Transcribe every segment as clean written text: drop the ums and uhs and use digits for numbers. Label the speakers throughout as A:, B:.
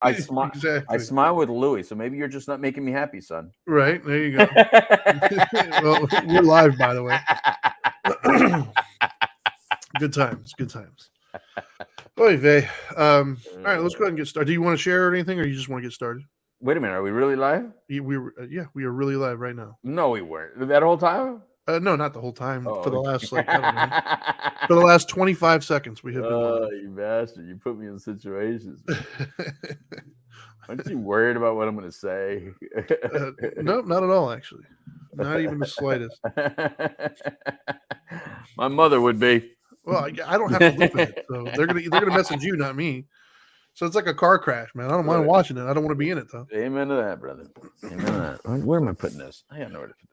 A: I smile.
B: Exactly.
A: I smile with Louis, so maybe you're just not making me happy, son.
B: Right there, you go. Well, we're live, by the way. Good times. Oy vey. All right, let's go ahead and get started. Do you want to share anything, or you just want to get started?
A: Wait a minute, are we really live?
B: We are really live right now.
A: No, we weren't. That whole time?
B: No, not the whole time.
A: Oh,
B: for the
A: okay.
B: last, I don't know, for the last 25 seconds, we have been
A: Oh,
B: live.
A: you bastard! You put me in situations. Aren't you worried about what I'm going to say?
B: No, not at all. Actually, not even the slightest.
A: My mother would be.
B: Well, I don't have to look at it, so they're gonna message you, not me. So it's like a car crash, man. I don't mind watching it. I don't want to be in it though.
A: Amen to that, brother. Amen to that. Where am I putting this? I don't know where to put this.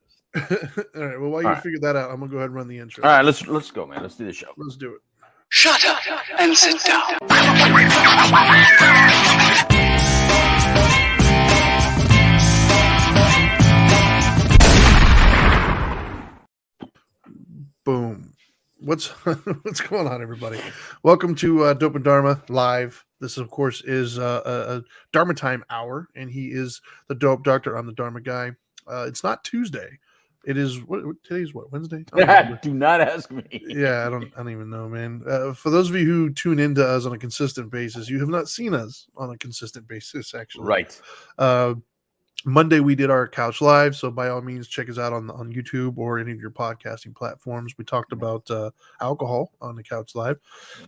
B: All right. Well, while you figure that out, I'm gonna go ahead and run the intro.
A: All right, let's go, man. Let's do the show.
B: Let's do it.
C: Shut up and sit down.
B: Boom. What's going on, everybody? Welcome to Dope and Dharma Live. This, of course, is a Dharma Time hour, and he is the Dope Doctor. I'm the Dharma guy. It's not Tuesday. It is today's what, Wednesday?
A: Do not ask me.
B: Yeah, I don't even know, man. For those of you who tune into us on a consistent basis, you have not seen us on a consistent basis, actually.
A: Right.
B: Monday we did our couch live, so by all means check us out on YouTube or any of your podcasting platforms. We talked about alcohol on the couch live.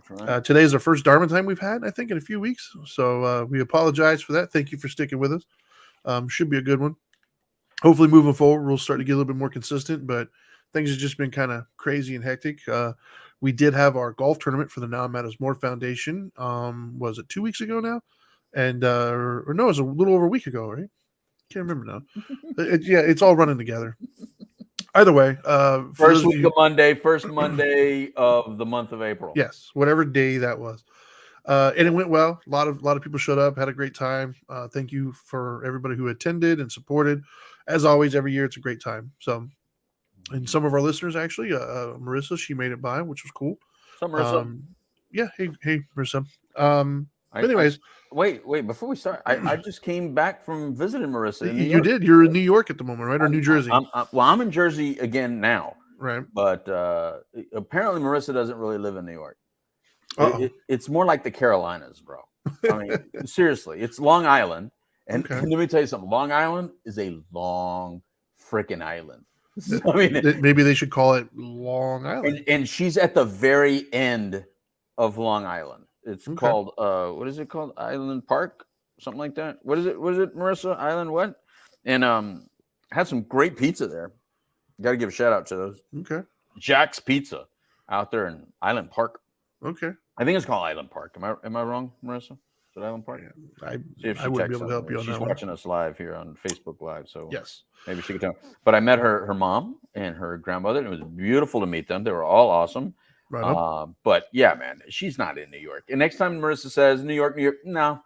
B: Right. Today is our first Dharma time we've had, I think, in a few weeks. So we apologize for that. Thank you for sticking with us. Should be a good one. Hopefully moving forward, we'll start to get a little bit more consistent, but things have just been kind of crazy and hectic. We did have our golf tournament for the Now Matters More Foundation. Was it 2 weeks ago now? And or no, it was a little over a week ago, right? Can't remember now. It's all running together. Either way,
A: first week of Monday, first Monday of the month of April.
B: Yes, whatever day that was. And it went well. A lot of people showed up, had a great time. Thank you for everybody who attended and supported. As always, every year it's a great time. So, and some of our listeners actually, Marissa, she made it by, which was cool.
A: So Marissa,
B: yeah, hey Marissa. Anyways,
A: wait, before we start, I just came back from visiting Marissa.
B: You did. You're in New York at the moment, right? Or New Jersey?
A: I'm in Jersey again now.
B: Right.
A: But apparently Marissa doesn't really live in New York. It's more like the Carolinas, bro. I mean, seriously, it's Long Island. And let me tell you something. Long Island is a long freaking island. I mean,
B: maybe they should call it Long Island.
A: And she's at the very end of Long Island. It's called what is it called? Island Park, something like that. What is it, Marissa? Island what? And had some great pizza there. Got to give a shout out to those.
B: Okay.
A: Jack's Pizza out there in Island Park.
B: Okay.
A: I think it's called Island Park. Am I wrong, Marissa? Is it Island Park?
B: Yeah, I wouldn't be able to help you on that.
A: She's watching us live here on Facebook Live, so
B: yes,
A: maybe she could tell. But I met her mom and her grandmother, and it was beautiful to meet them. They were all awesome.
B: Right
A: but yeah, man, she's not in New York. And next time Marissa says New York, no,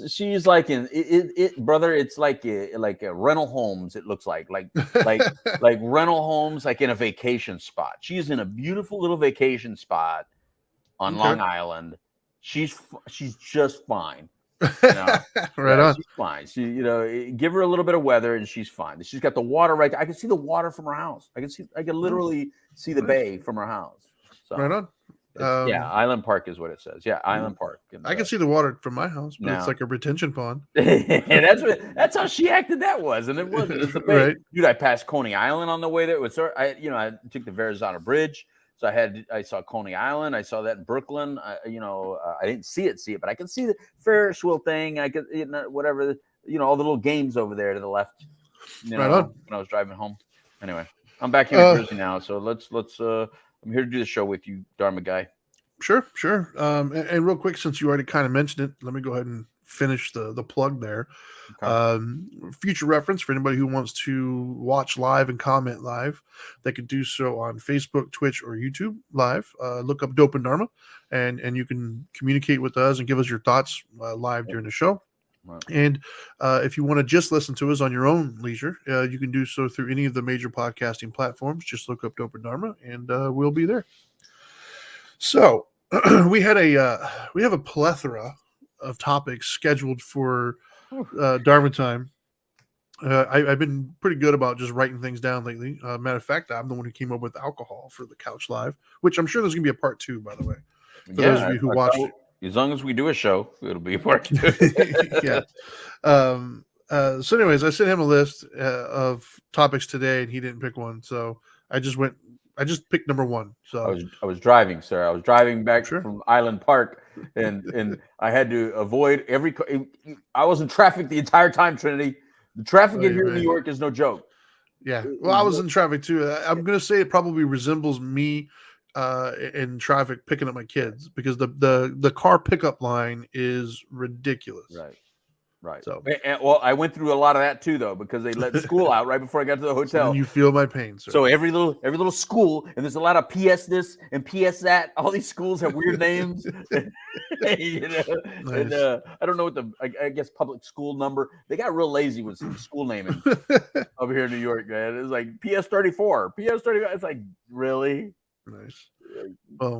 A: she's like in it, brother. It's like a rental homes. It looks like rental homes, like in a vacation spot. She's in a beautiful little vacation spot on Long Island. She's just fine.
B: Right on.
A: She's fine. She, give her a little bit of weather and she's fine. She's got the water right there. I can see the water from her house. I can literally see the bay from her house. So,
B: right on.
A: Yeah, Island Park is what it says. Yeah, Island Park.
B: I can see the water from my house, but it's like a retention pond.
A: And that's how she acted. That was, and it wasn't. It's the bay.
B: Right.
A: Dude, I passed Coney Island on the way there. I took the Verrazano Bridge. So I saw Coney Island. I saw that in Brooklyn. I didn't see it, but I could see the Ferris wheel thing. I could, whatever, all the little games over there to the left.
B: Right on.
A: When I was driving home. Anyway, I'm back here in Jersey now. So let's. I'm here to do the show with you, Dharma guy.
B: Sure. And real quick, since you already kind of mentioned it, let me go ahead and finish the plug there. Future reference for anybody who wants to watch live and comment live, they could do so on Facebook, Twitch, or YouTube live. Look up Dope and Dharma, and you can communicate with us and give us your thoughts live during the show. Right. And if you want to just listen to us on your own leisure, you can do so through any of the major podcasting platforms. Just look up Dope and Dharma, and we'll be there. So we have a plethora of topics scheduled for Dharma Time. I've been pretty good about just writing things down lately. Matter of fact, I'm the one who came up with alcohol for the Couch Live, which I'm sure there's going to be a part 2, by the way. For those of you who watched it.
A: As long as we do a show, it'll be a part 2.
B: Yeah. So anyways, I sent him a list of topics today, and he didn't pick one. So I just picked number 1. So
A: I was driving, sir. I was driving back from Island Park, and I had to avoid I was in traffic the entire time, Trinity. The traffic here in New York is no joke.
B: Yeah. Well, I was in traffic too. I'm going to say it probably resembles me in traffic picking up my kids, because the car pickup line is ridiculous.
A: Right.
B: So,
A: well, I went through a lot of that too, though, because they let school out right before I got to the hotel.
B: So you feel my pain, sir.
A: So every little school, and there's a lot of PS this and PS that. All these schools have weird names. You know, nice. And I don't know what I guess public school number. They got real lazy with some school naming over here in New York, man. It's like PS34, PS35. It's like, really?
B: Nice.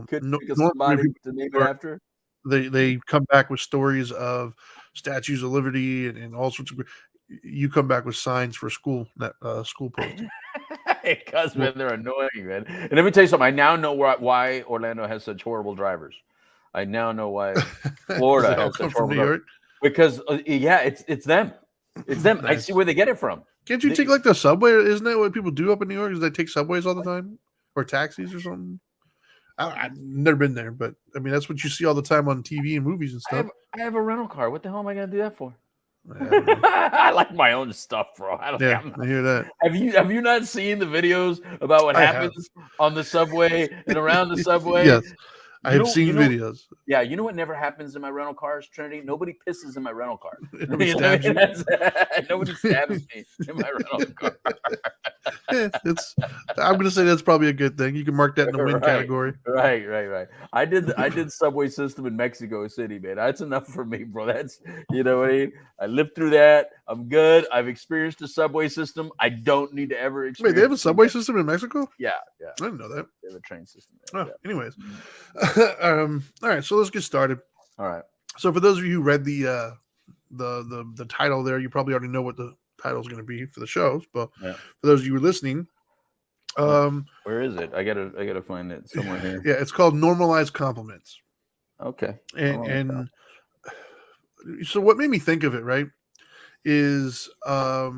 A: Couldn't think of somebody to name it after.
B: They come back with stories of statues of liberty and all sorts of. You come back with signs for school posting.
A: Because man, they're annoying, man. And let me tell you something. I now know why Orlando has such horrible drivers. I now know why Florida has such horrible drivers. Because it's them. It's them. Nice. I see where they get it from.
B: Can't you take like the subway? Isn't that what people do up in New York? Is they take subways all the time, or taxis or something? I've never been there, but I mean that's what you see all the time on TV and movies and stuff.
A: I have a rental car. What the hell am I going to do that for? I like my own stuff, bro. I
B: hear that.
A: Have you not seen the videos about what happens on the subway and around the subway?
B: Yes, I have seen videos.
A: Yeah, you know what never happens in my rental cars, Trinity? Nobody pisses in my rental car.
B: Nobody stabs you.
A: Nobody stabs me in my rental car.
B: I'm going to say that's probably a good thing. You can mark that in the win category.
A: Right. I did subway system in Mexico City, man. That's enough for me, bro. That's, you know what I mean? I lived through that. I'm good. I've experienced a subway system. I don't need to ever experience.
B: Wait, they have a subway system in Mexico?
A: Yeah.
B: I didn't know that.
A: They have a train system.
B: Anyways. All right, so let's get started.
A: All right.
B: So for those of you who read the title there, you probably already know what the title is going to be for the shows. But for those of you who are listening,
A: where is it? I gotta find it somewhere here.
B: Yeah, it's called Normalize Compliments.
A: Okay.
B: And so what made me think of it, right, is I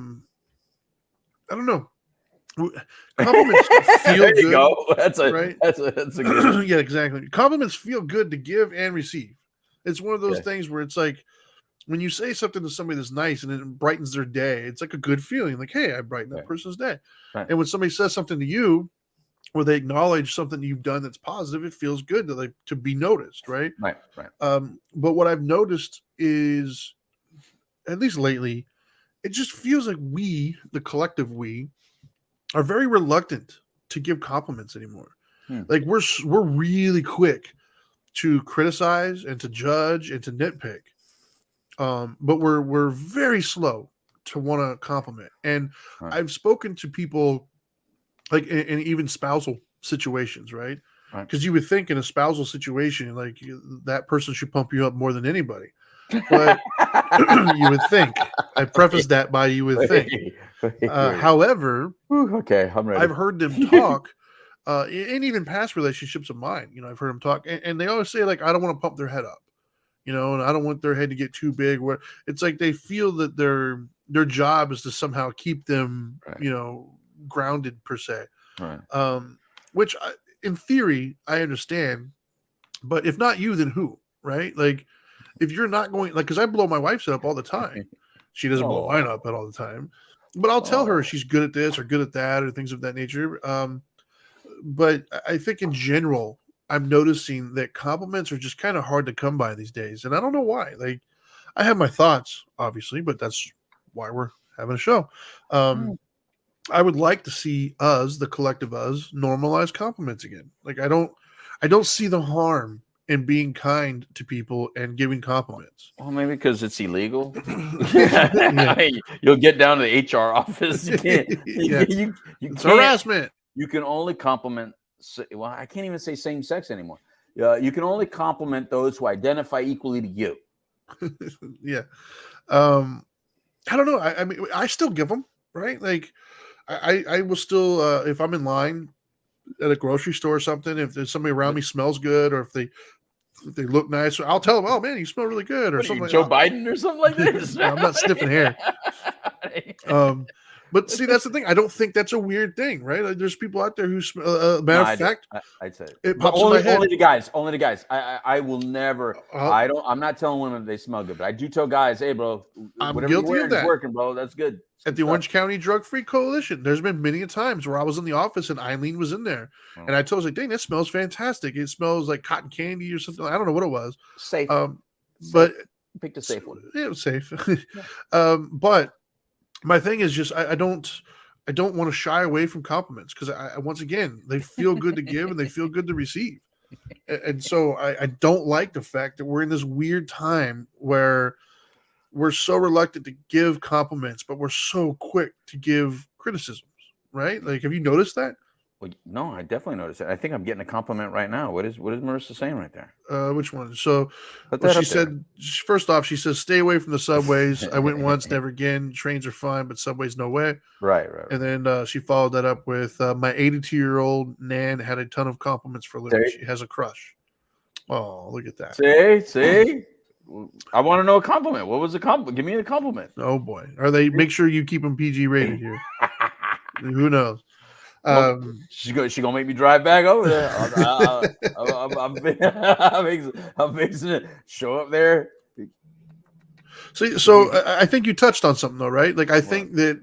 B: don't know. Compliments feel
A: there you
B: good.
A: Go. That's a good.
B: Yeah, exactly. Compliments feel good to give and receive. It's one of those things where it's like when you say something to somebody that's nice and it brightens their day, it's like a good feeling. Like, hey, I brightened that person's day. Right. And when somebody says something to you, or they acknowledge something you've done that's positive, it feels good to be noticed, right?
A: Right.
B: But what I've noticed is, at least lately, it just feels like we, the collective we, are very reluctant to give compliments anymore. Like we're really quick to criticize and to judge and to nitpick, but we're very slow to want to compliment. And I've spoken to people like in even spousal situations, right? Because you would think in a spousal situation, like that person should pump you up more than anybody. But you would think. I prefaced that by you would think. However,
A: okay, I'm ready.
B: I've heard them talk, in even past relationships of mine. You know, I've heard them talk, and they always say like, "I don't want to pump their head up," you know, and I don't want their head to get too big. Where it's like they feel that their job is to somehow keep them, you know, grounded per se. Right. Which, in theory, I understand, but if not you, then who? Right? Like, if you're not going, like, because I blow my wife's up all the time. She doesn't blow mine up all the time. But I'll tell her she's good at this or good at that or things of that nature. But I think in general, I'm noticing that compliments are just kind of hard to come by these days. And I don't know why. Like, I have my thoughts, obviously, but that's why we're having a show. I would like to see us, the collective us, normalize compliments again. Like, I don't see the harm in being kind to people and giving compliments.
A: Well, maybe because it's illegal. You'll get down to the HR office.
B: It's harassment.
A: You can only compliment. Well, I can't even say same sex anymore. You can only compliment those who identify equally to you.
B: Yeah. I don't know. I mean, I still give them, right? Like, I will still, if I'm in line at a grocery store or something, if there's somebody around me smells good, or if they look nice, I'll tell them, "Oh man, you smell really good," or
A: What are you,
B: something.
A: Joe Biden or something like this?
B: No, I'm not sniffing hair. But see, that's the thing. I don't think that's a weird thing, right? Like, there's people out there who smell. Matter of fact,
A: I'd say
B: it
A: but
B: pops in my head.
A: only the guys. Only the guys. I will never. I'm not telling women they smell good, but I do tell guys, hey, bro,
B: I'm
A: whatever
B: guilty
A: you're wearing
B: of that.
A: is working, bro. That's good.
B: At the Orange County Drug Free Coalition, there's been many a times where I was in the office and Eileen was in there, and I told her, like, "Dang, that smells fantastic. It smells like cotton candy or something. I don't know what it was."
A: Safe.
B: But
A: picked a safe one.
B: Yeah, it was safe. But my thing is just I don't want to shy away from compliments, because once again, they feel good to give and they feel good to receive. And so I don't like the fact that we're in this weird time where we're so reluctant to give compliments, but we're so quick to give criticisms, right? Like, have you noticed that?
A: Well, no, I definitely noticed it. I think I'm getting a compliment right now. What is Marissa saying right there?
B: Which one? So
A: she
B: said, first off, she says, stay away from the subways. I went once, never again. Trains are fine, but subways, no way.
A: Right.
B: And then she followed that up with, my 82-year-old Nan had a ton of compliments for Louis. She has a crush. Oh, look at that.
A: See? I want to know a compliment. What was the compliment? Give me a compliment.
B: Oh boy. Are they? Make sure you keep them PG rated here. Who knows?
A: She's gonna make me drive back over there. I'm fixing to show up there.
B: So I think you touched on something though, right? Like, I think that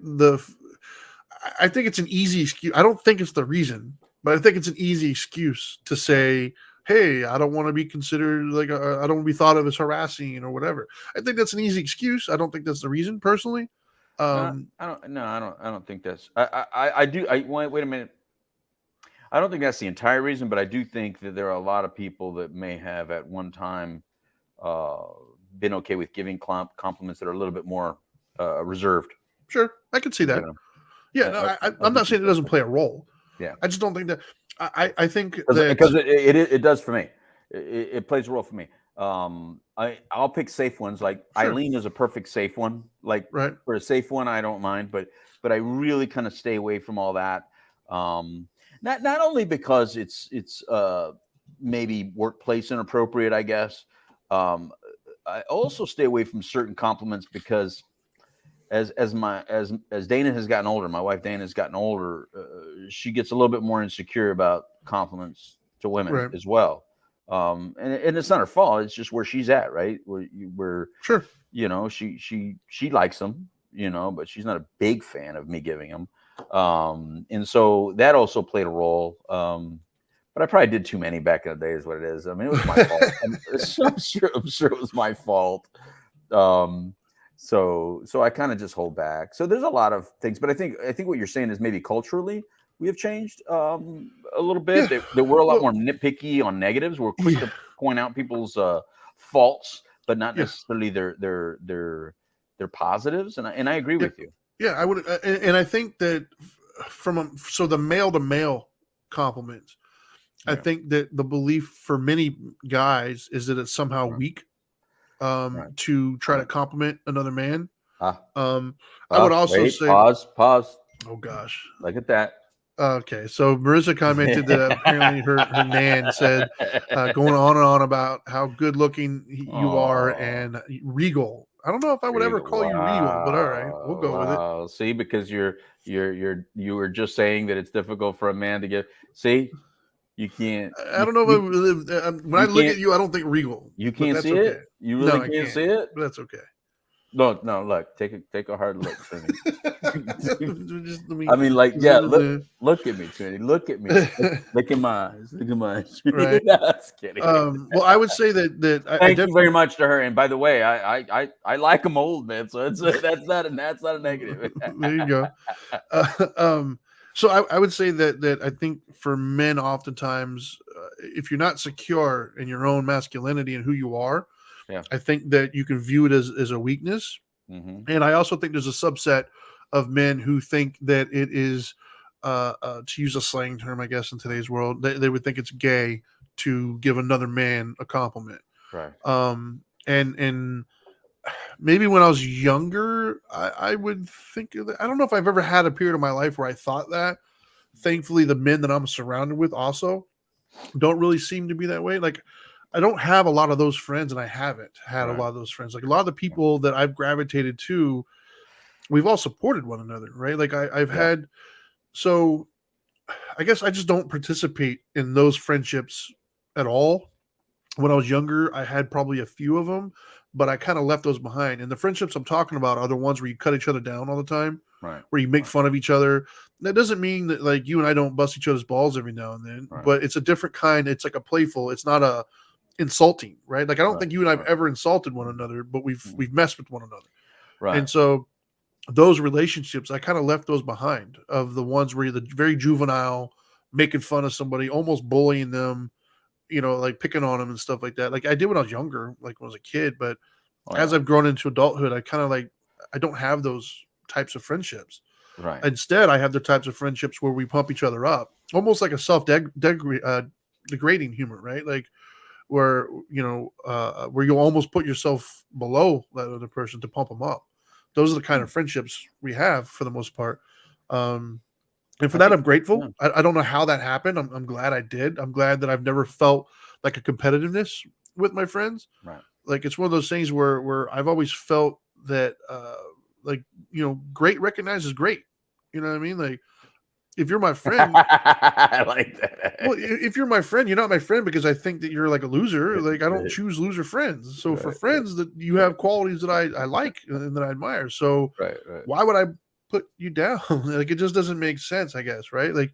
B: I think it's an easy excuse. I don't think it's the reason, but I think it's an easy excuse to say, hey, I don't want to be considered I don't want to be thought of as harassing or whatever. I think that's an easy excuse. I don't think that's the reason, personally.
A: I don't think that's. I do. Wait a minute. I don't think that's the entire reason, but I do think that there are a lot of people that may have at one time been okay with giving compliments that are a little bit more reserved.
B: Sure, I can see that. Yeah, no, I'm not saying it doesn't play a role.
A: Yeah,
B: I just don't think that. I think
A: because it does for me. It plays a role for me. I'll pick safe ones. Like, sure. Eileen is a perfect safe one. Like, right. For a safe one, I don't mind, but I really kind of stay away from all that. Not only because it's maybe workplace inappropriate, I guess. I also stay away from certain compliments because as Dana has gotten older, my wife Dana has gotten older, she gets a little bit more insecure about compliments to women as well. And it's not her fault. It's just where she's at, right? Where
B: sure,
A: she likes them, but she's not a big fan of me giving them. And so that also played a role. But I probably did too many back in the day, is what it is. I mean, it was my fault. I'm sure it was my fault. So I kind of just hold back. So there's a lot of things, but I think what you're saying is maybe culturally we have changed a little bit. Yeah. That we're a lot more nitpicky on negatives. We're quick to point out people's faults, but not necessarily their positives. And I agree with you.
B: Yeah, I would, and I think that so the male to male compliments, I think that the belief for many guys is that it's somehow weak to try to compliment another man. I would also say
A: pause.
B: Oh gosh,
A: look at that.
B: Okay, so Marissa commented that apparently her Nan said, going on and on about how good looking you are and regal. I don't know if I would ever call you regal, but all right, we'll go with it.
A: See, because you were just saying that it's difficult for a man to get. See, you can't.
B: I don't know when I look at you, I don't think regal.
A: You can't see it. You really can't see it.
B: But that's okay.
A: No. Look, take a hard look, Trini. I mean, like, yeah. Look at me, Trini. Look at me. Look at my eyes. Look at my eyes.
B: Right.
A: No, just kidding.
B: Well, I would say that.
A: Thank you very much to her. And by the way, I like them old, man. So that's not a negative.
B: There you go. So I would say that I think for men, oftentimes, if you're not secure in your own masculinity and who you are, I think that you can view it as a weakness. Mm-hmm. And I also think there's a subset of men who think that it is, to use a slang term, I guess, in today's world, they would think it's gay to give another man a compliment.
A: Right.
B: And maybe when I was younger, I would think of that. I don't know if I've ever had a period of my life where I thought that. Thankfully, the men that I'm surrounded with also don't really seem to be that way. Like, I don't have a lot of those friends, and I haven't had a lot of those friends. Like, a lot of the people that I've gravitated to, we've all supported one another, right? Like, I've had, so I guess I just don't participate in those friendships at all. When I was younger, I had probably a few of them, but I kind of left those behind. And the friendships I'm talking about are the ones where you cut each other down all the time, where you make fun of each other. That doesn't mean that like you and I don't bust each other's balls every now and then, but it's a different kind. It's like a playful. It's not a insulting, right? Like I don't think you and I've ever insulted one another, but we've messed with one another, and so those relationships I kind of left those behind. Of the ones where you're the very juvenile, making fun of somebody, almost bullying them, like picking on them and stuff like that. Like I did when I was younger, like when I was a kid, but as I've grown into adulthood, I kind of like, I don't have those types of friendships.
A: Right.
B: Instead, I have the types of friendships where we pump each other up, almost like a degrading humor, right? Like where, where you'll almost put yourself below that other person to pump them up. Those are the kind of friendships we have for the most part. And for that, I'm grateful. I don't know how that happened. I'm glad I did. I'm glad that I've never felt like a competitiveness with my friends.
A: Right.
B: Like it's one of those things where I've always felt that, great recognizes great. You know what I mean? Like if you're my friend,
A: I like that.
B: well, if you're my friend, you're not my friend because I think that you're like a loser. Like I don't choose loser friends. So for friends that you have qualities that I like and that I admire. So why would I put you down? Like it just doesn't make sense, I guess, right? Like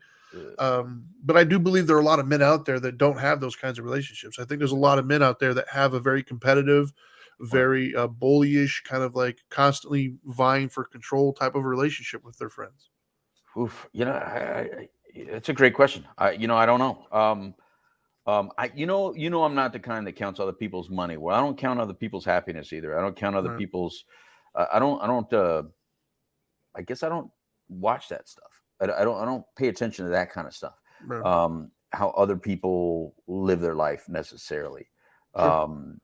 B: but I do believe there are a lot of men out there that don't have those kinds of relationships. I think there's a lot of men out there that have a very competitive, very bullyish, kind of like constantly vying for control type of relationship with their friends.
A: Oof, it's a great question. I don't know. I'm not the kind that counts other people's money. Well, I don't count other people's happiness either. I don't count other people's. I don't. I guess I don't watch that stuff. I don't pay attention to that kind of stuff.
B: Right.
A: How other people live their life necessarily.
B: Sure.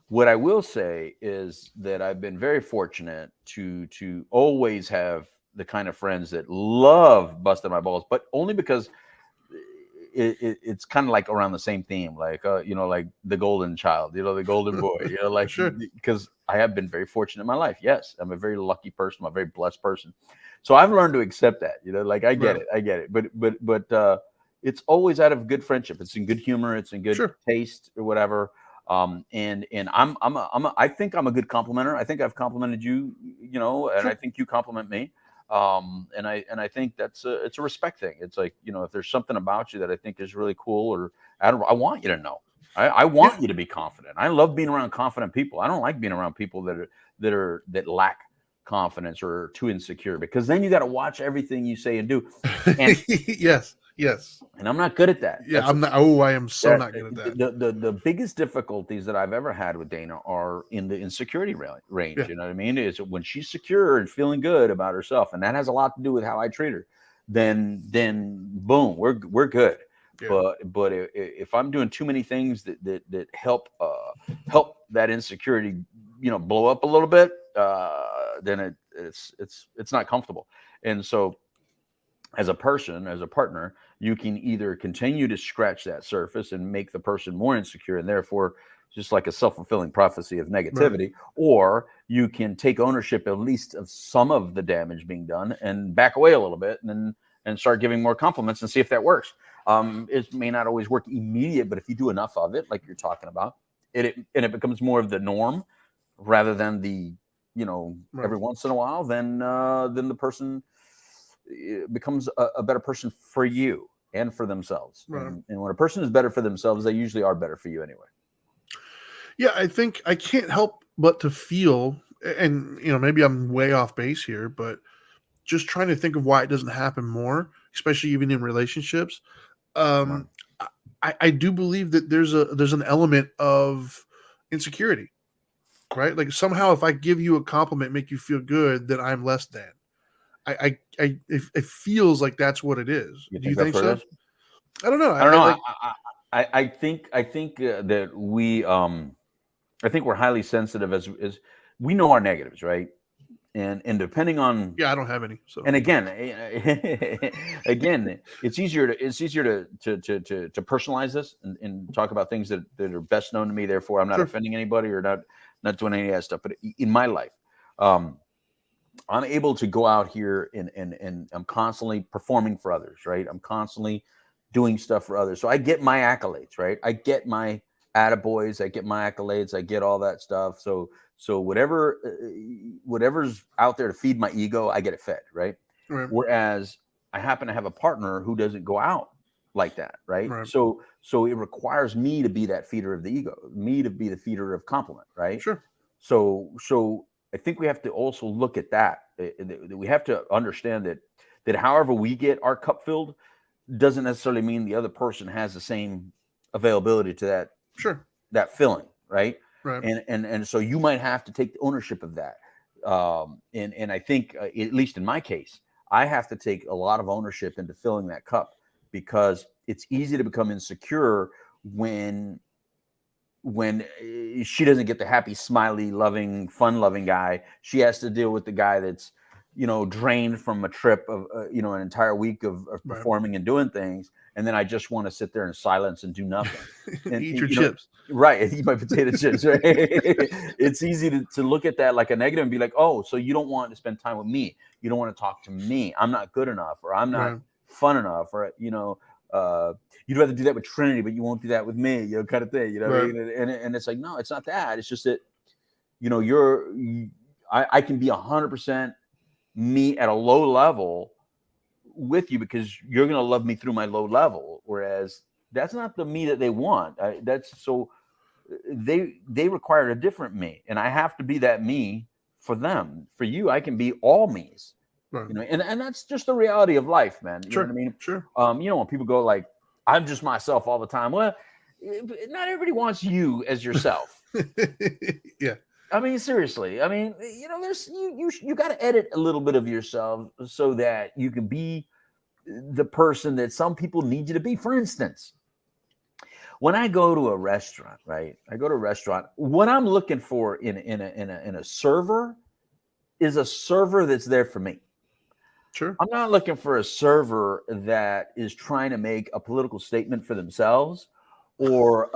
A: What I will say is that I've been very fortunate to always have the kind of friends that love busting my balls, but only because it's kind of like around the same theme, like like the golden child, the golden boy, like
B: Sure.
A: because I have been very fortunate in my life. Yes, I'm a very lucky person. I'm a very blessed person. So I've learned to accept that. Like I get it. But it's always out of good friendship. It's in good humor. It's in good taste or whatever. And I think I'm a good complimenter. I think I've complimented you, and I think you compliment me. And I think it's a respect thing. It's like, if there's something about you that I think is really cool, or I want you to know. I want you to be confident. I love being around confident people. I don't like being around people that lack confidence or are too insecure, because then you got to watch everything you say and do. And
B: Yes.
A: And I'm not good at that.
B: Yeah, I'm not. Oh, I am so not good at
A: that. The biggest difficulties that I've ever had with Dana are in the insecurity range.
B: Yeah.
A: You know what I mean? Is when she's secure and feeling good about herself, and that has a lot to do with how I treat her. Then boom, we're good.
B: Yeah.
A: But if I'm doing too many things that help that insecurity, blow up a little bit, then it's not comfortable. And so, as a person, as a partner, you can either continue to scratch that surface and make the person more insecure, and therefore just like a self-fulfilling prophecy of negativity, or you can take ownership at least of some of the damage being done and back away a little bit and start giving more compliments and see if that works. It may not always work immediate, but if you do enough of it, like you're talking about, it becomes more of the norm rather than the, every once in a while, then the person becomes a better person for you and for themselves.
B: Right.
A: And when a person is better for themselves, they usually are better for you anyway.
B: Yeah, I think I can't help but to feel, and maybe I'm way off base here, but just trying to think of why it doesn't happen more, especially even in relationships. I do believe that there's an element of insecurity, right? Like somehow if I give you a compliment, make you feel good, then I'm less than. It feels like that's what it is. Do you think so? I don't know.
A: I don't know. I think that we I think we're highly sensitive as we know our negatives, right? And depending on
B: I don't have any. So
A: and again, it's easier to personalize this and talk about things that are best known to me. Therefore, I'm not offending anybody or not doing any of that stuff. But in my life, I'm able to go out here and I'm constantly performing for others, right? I'm constantly doing stuff for others. So I get my accolades, right? I get my attaboys, I get my accolades, I get all that stuff. So whatever's out there to feed my ego, I get it fed, right? Whereas I happen to have a partner who doesn't go out like that, right? So it requires me to be that feeder of the ego, me to be the feeder of compliment, right?
B: Sure.
A: So I think we have to also look at that. We have to understand that however we get our cup filled doesn't necessarily mean the other person has the same availability to that filling, right? And so you might have to take the ownership of that. And I think, at least in my case, I have to take a lot of ownership into filling that cup, because it's easy to become insecure when she doesn't get the happy, smiley, loving, fun-loving guy. She has to deal with the guy that's, drained from a trip of, an entire week of performing and doing things. And then I just want to sit there in silence and do nothing. And
B: eat your chips.
A: Right. Eat my potato chips. Right. It's easy to look at that like a negative and be like, oh, so you don't want to spend time with me. You don't want to talk to me. I'm not good enough, or I'm not fun enough, or, you'd rather do that with Trinity, but you won't do that with me, kind of thing, what I mean? And it's like, no, it's not that. It's just that, I can be 100% me at a low level with you because you're going to love me through my low level. Whereas that's not the me that they want. They require a different me, and I have to be that me for them. For you, I can be all me's, and that's just the reality of life, man. You know what I mean?
B: Sure.
A: When people go like, I'm just myself all the time. Well, not everybody wants you as yourself.
B: Yeah.
A: I mean, seriously. I mean, there's you got to edit a little bit of yourself so that you can be the person that some people need you to be. For instance, when I go to a restaurant, right? What I'm looking for in a server is a server that's there for me.
B: Sure.
A: I'm not looking for a server that is trying to make a political statement for themselves, or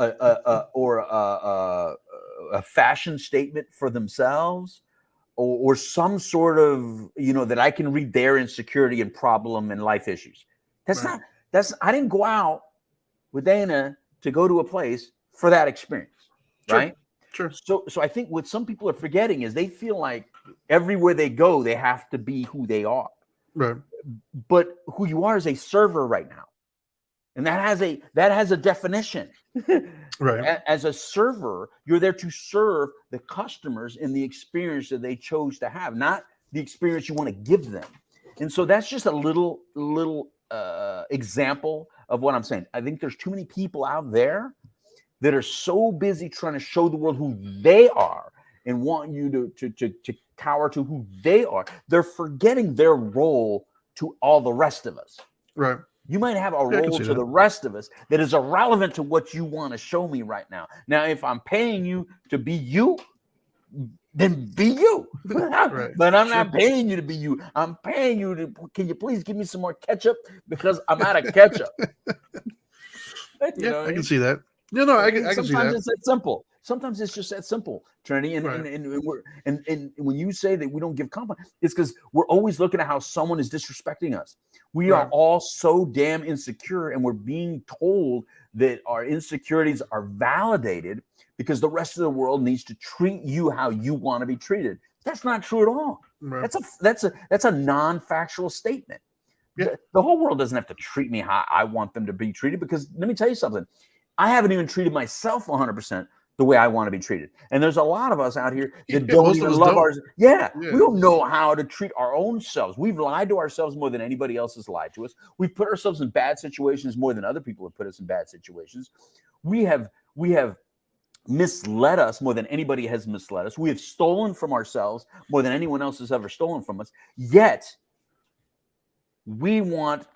A: a fashion statement for themselves, or some sort of, that I can read their insecurity and problem and life issues. I didn't go out with Dana to go to a place for that experience. Right.
B: Sure.
A: So I think what some people are forgetting is they feel like everywhere they go, they have to be who they are.
B: Right.
A: But who you are is a server right now. And that has a definition.
B: Right.
A: As a server, you're there to serve the customers in the experience that they chose to have, not the experience you want to give them. And so that's just a little example of what I'm saying. I think there's too many people out there that are so busy trying to show the world who they are and want you to cower to who they are. They're forgetting their role to all the rest of us.
B: Right.
A: You might have a role to the rest of us that is irrelevant to what you want to show me right now. Now, if I'm paying you to be you, then be you. Right. But I'm not paying you to be you. I'm paying you to, can you please give me some more ketchup? Because I'm out of ketchup.
B: I can see that. No, I can see that.
A: Sometimes it's that simple. Sometimes it's just that simple, Trinity. And when you say that we don't give compliments, it's because we're always looking at how someone is disrespecting us. We are all so damn insecure, and we're being told that our insecurities are validated because the rest of the world needs to treat you how you want to be treated. That's not true at all. Right. That's a non-factual statement. Yeah. The whole world doesn't have to treat me how I want them to be treated, because let me tell you something. I haven't even treated myself 100% the way I want to be treated. And there's a lot of us out here that don't even love ours. Yeah, we don't know how to treat our own selves. We've lied to ourselves more than anybody else has lied to us. We've put ourselves in bad situations more than other people have put us in bad situations. We have misled us more than anybody has misled us. We have stolen from ourselves more than anyone else has ever stolen from us. Yet we want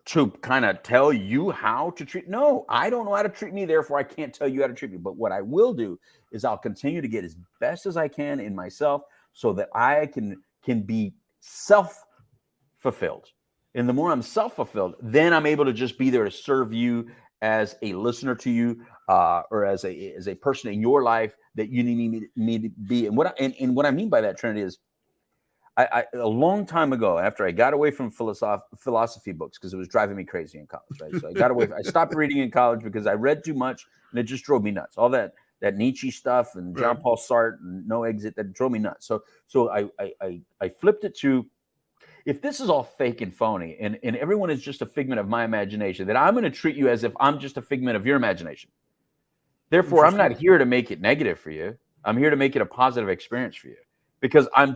A: to kind of tell you how to treat. No, I don't know how to treat me. Therefore, I can't tell you how to treat me. But what I will do is I'll continue to get as best as I can in myself so that I can be self-fulfilled. And the more I'm self-fulfilled, then I'm able to just be there to serve you as a listener to you, or as a person in your life that you need me to be. And what I mean by that, Trinity, is I a long time ago, after I got away from philosophy books because it was driving me crazy in college, right? So I got away. I stopped reading in college because I read too much and it just drove me nuts. All that Nietzsche stuff and Jean Paul Sartre and No Exit, that drove me nuts. So I flipped it to, if this is all fake and phony and everyone is just a figment of my imagination, then I'm going to treat you as if I'm just a figment of your imagination. Therefore, I'm not here to make it negative for you. I'm here to make it a positive experience for you, because I'm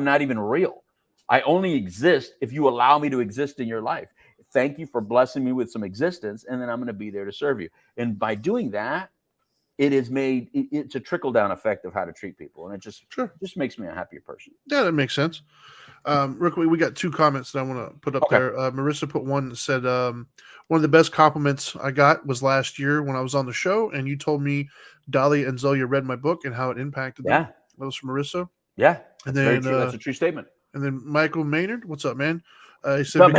A: not even real. I only exist if you allow me to exist in your life. Thank you for blessing me with some existence, and then I'm going to be there to serve you. And by doing that, it's a trickle-down effect of how to treat people, and it just makes me a happier person.
B: Yeah, that makes sense. Real quick, we got 2 comments that I want to put up there. Marissa put one that said, one of the best compliments I got was last year when I was on the show, and you told me Dolly and Zoya read my book and how it impacted them. That was from Marissa.
A: Yeah, and then that's a true statement.
B: And then Michael Maynard, what's up, man? He said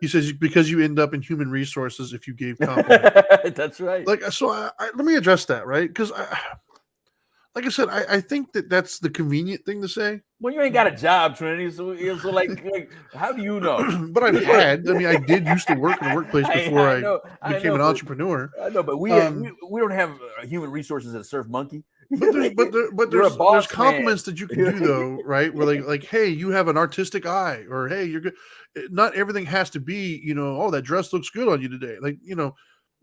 B: he says because you end up in human resources if you gave compliments.
A: That's right.
B: Like, so let me address that, right? Because like I said, I think that's the convenient thing to say.
A: Well, you ain't got a job, Trinity, so like how do you know?
B: But I did used to work in the workplace before I became an entrepreneur.
A: I know, but we don't have human resources that serve monkey.
B: But there's compliments that you can do though, right? Where like, hey, you have an artistic eye, or hey, you're good. Not everything has to be, oh, that dress looks good on you today. Like,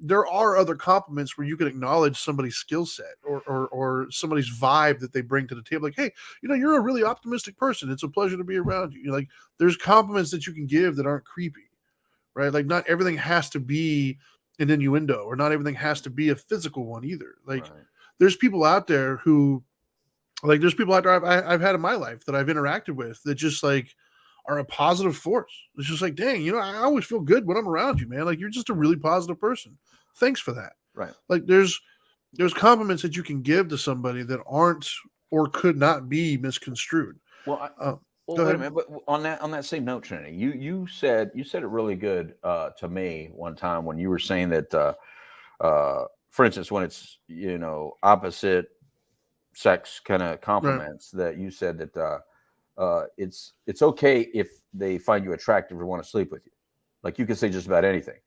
B: there are other compliments where you can acknowledge somebody's skill set or somebody's vibe that they bring to the table. Like, hey, you're a really optimistic person. It's a pleasure to be around you. Like, there's compliments that you can give that aren't creepy, right? Like, not everything has to be an innuendo, or not everything has to be a physical one either. Like, there's people out there who, like, I've had in my life that I've interacted with that just like are a positive force. It's just like, dang, I always feel good when I'm around you, man. Like, you're just a really positive person. Thanks for that.
A: Right.
B: Like, there's compliments that you can give to somebody that aren't or could not be misconstrued.
A: Well, wait a minute. But on that same note, Trinity, you said it really good to me one time when you were saying that, for instance, when it's opposite sex kind of compliments, that you said that it's okay if they find you attractive or want to sleep with you. Like, you can say just about anything.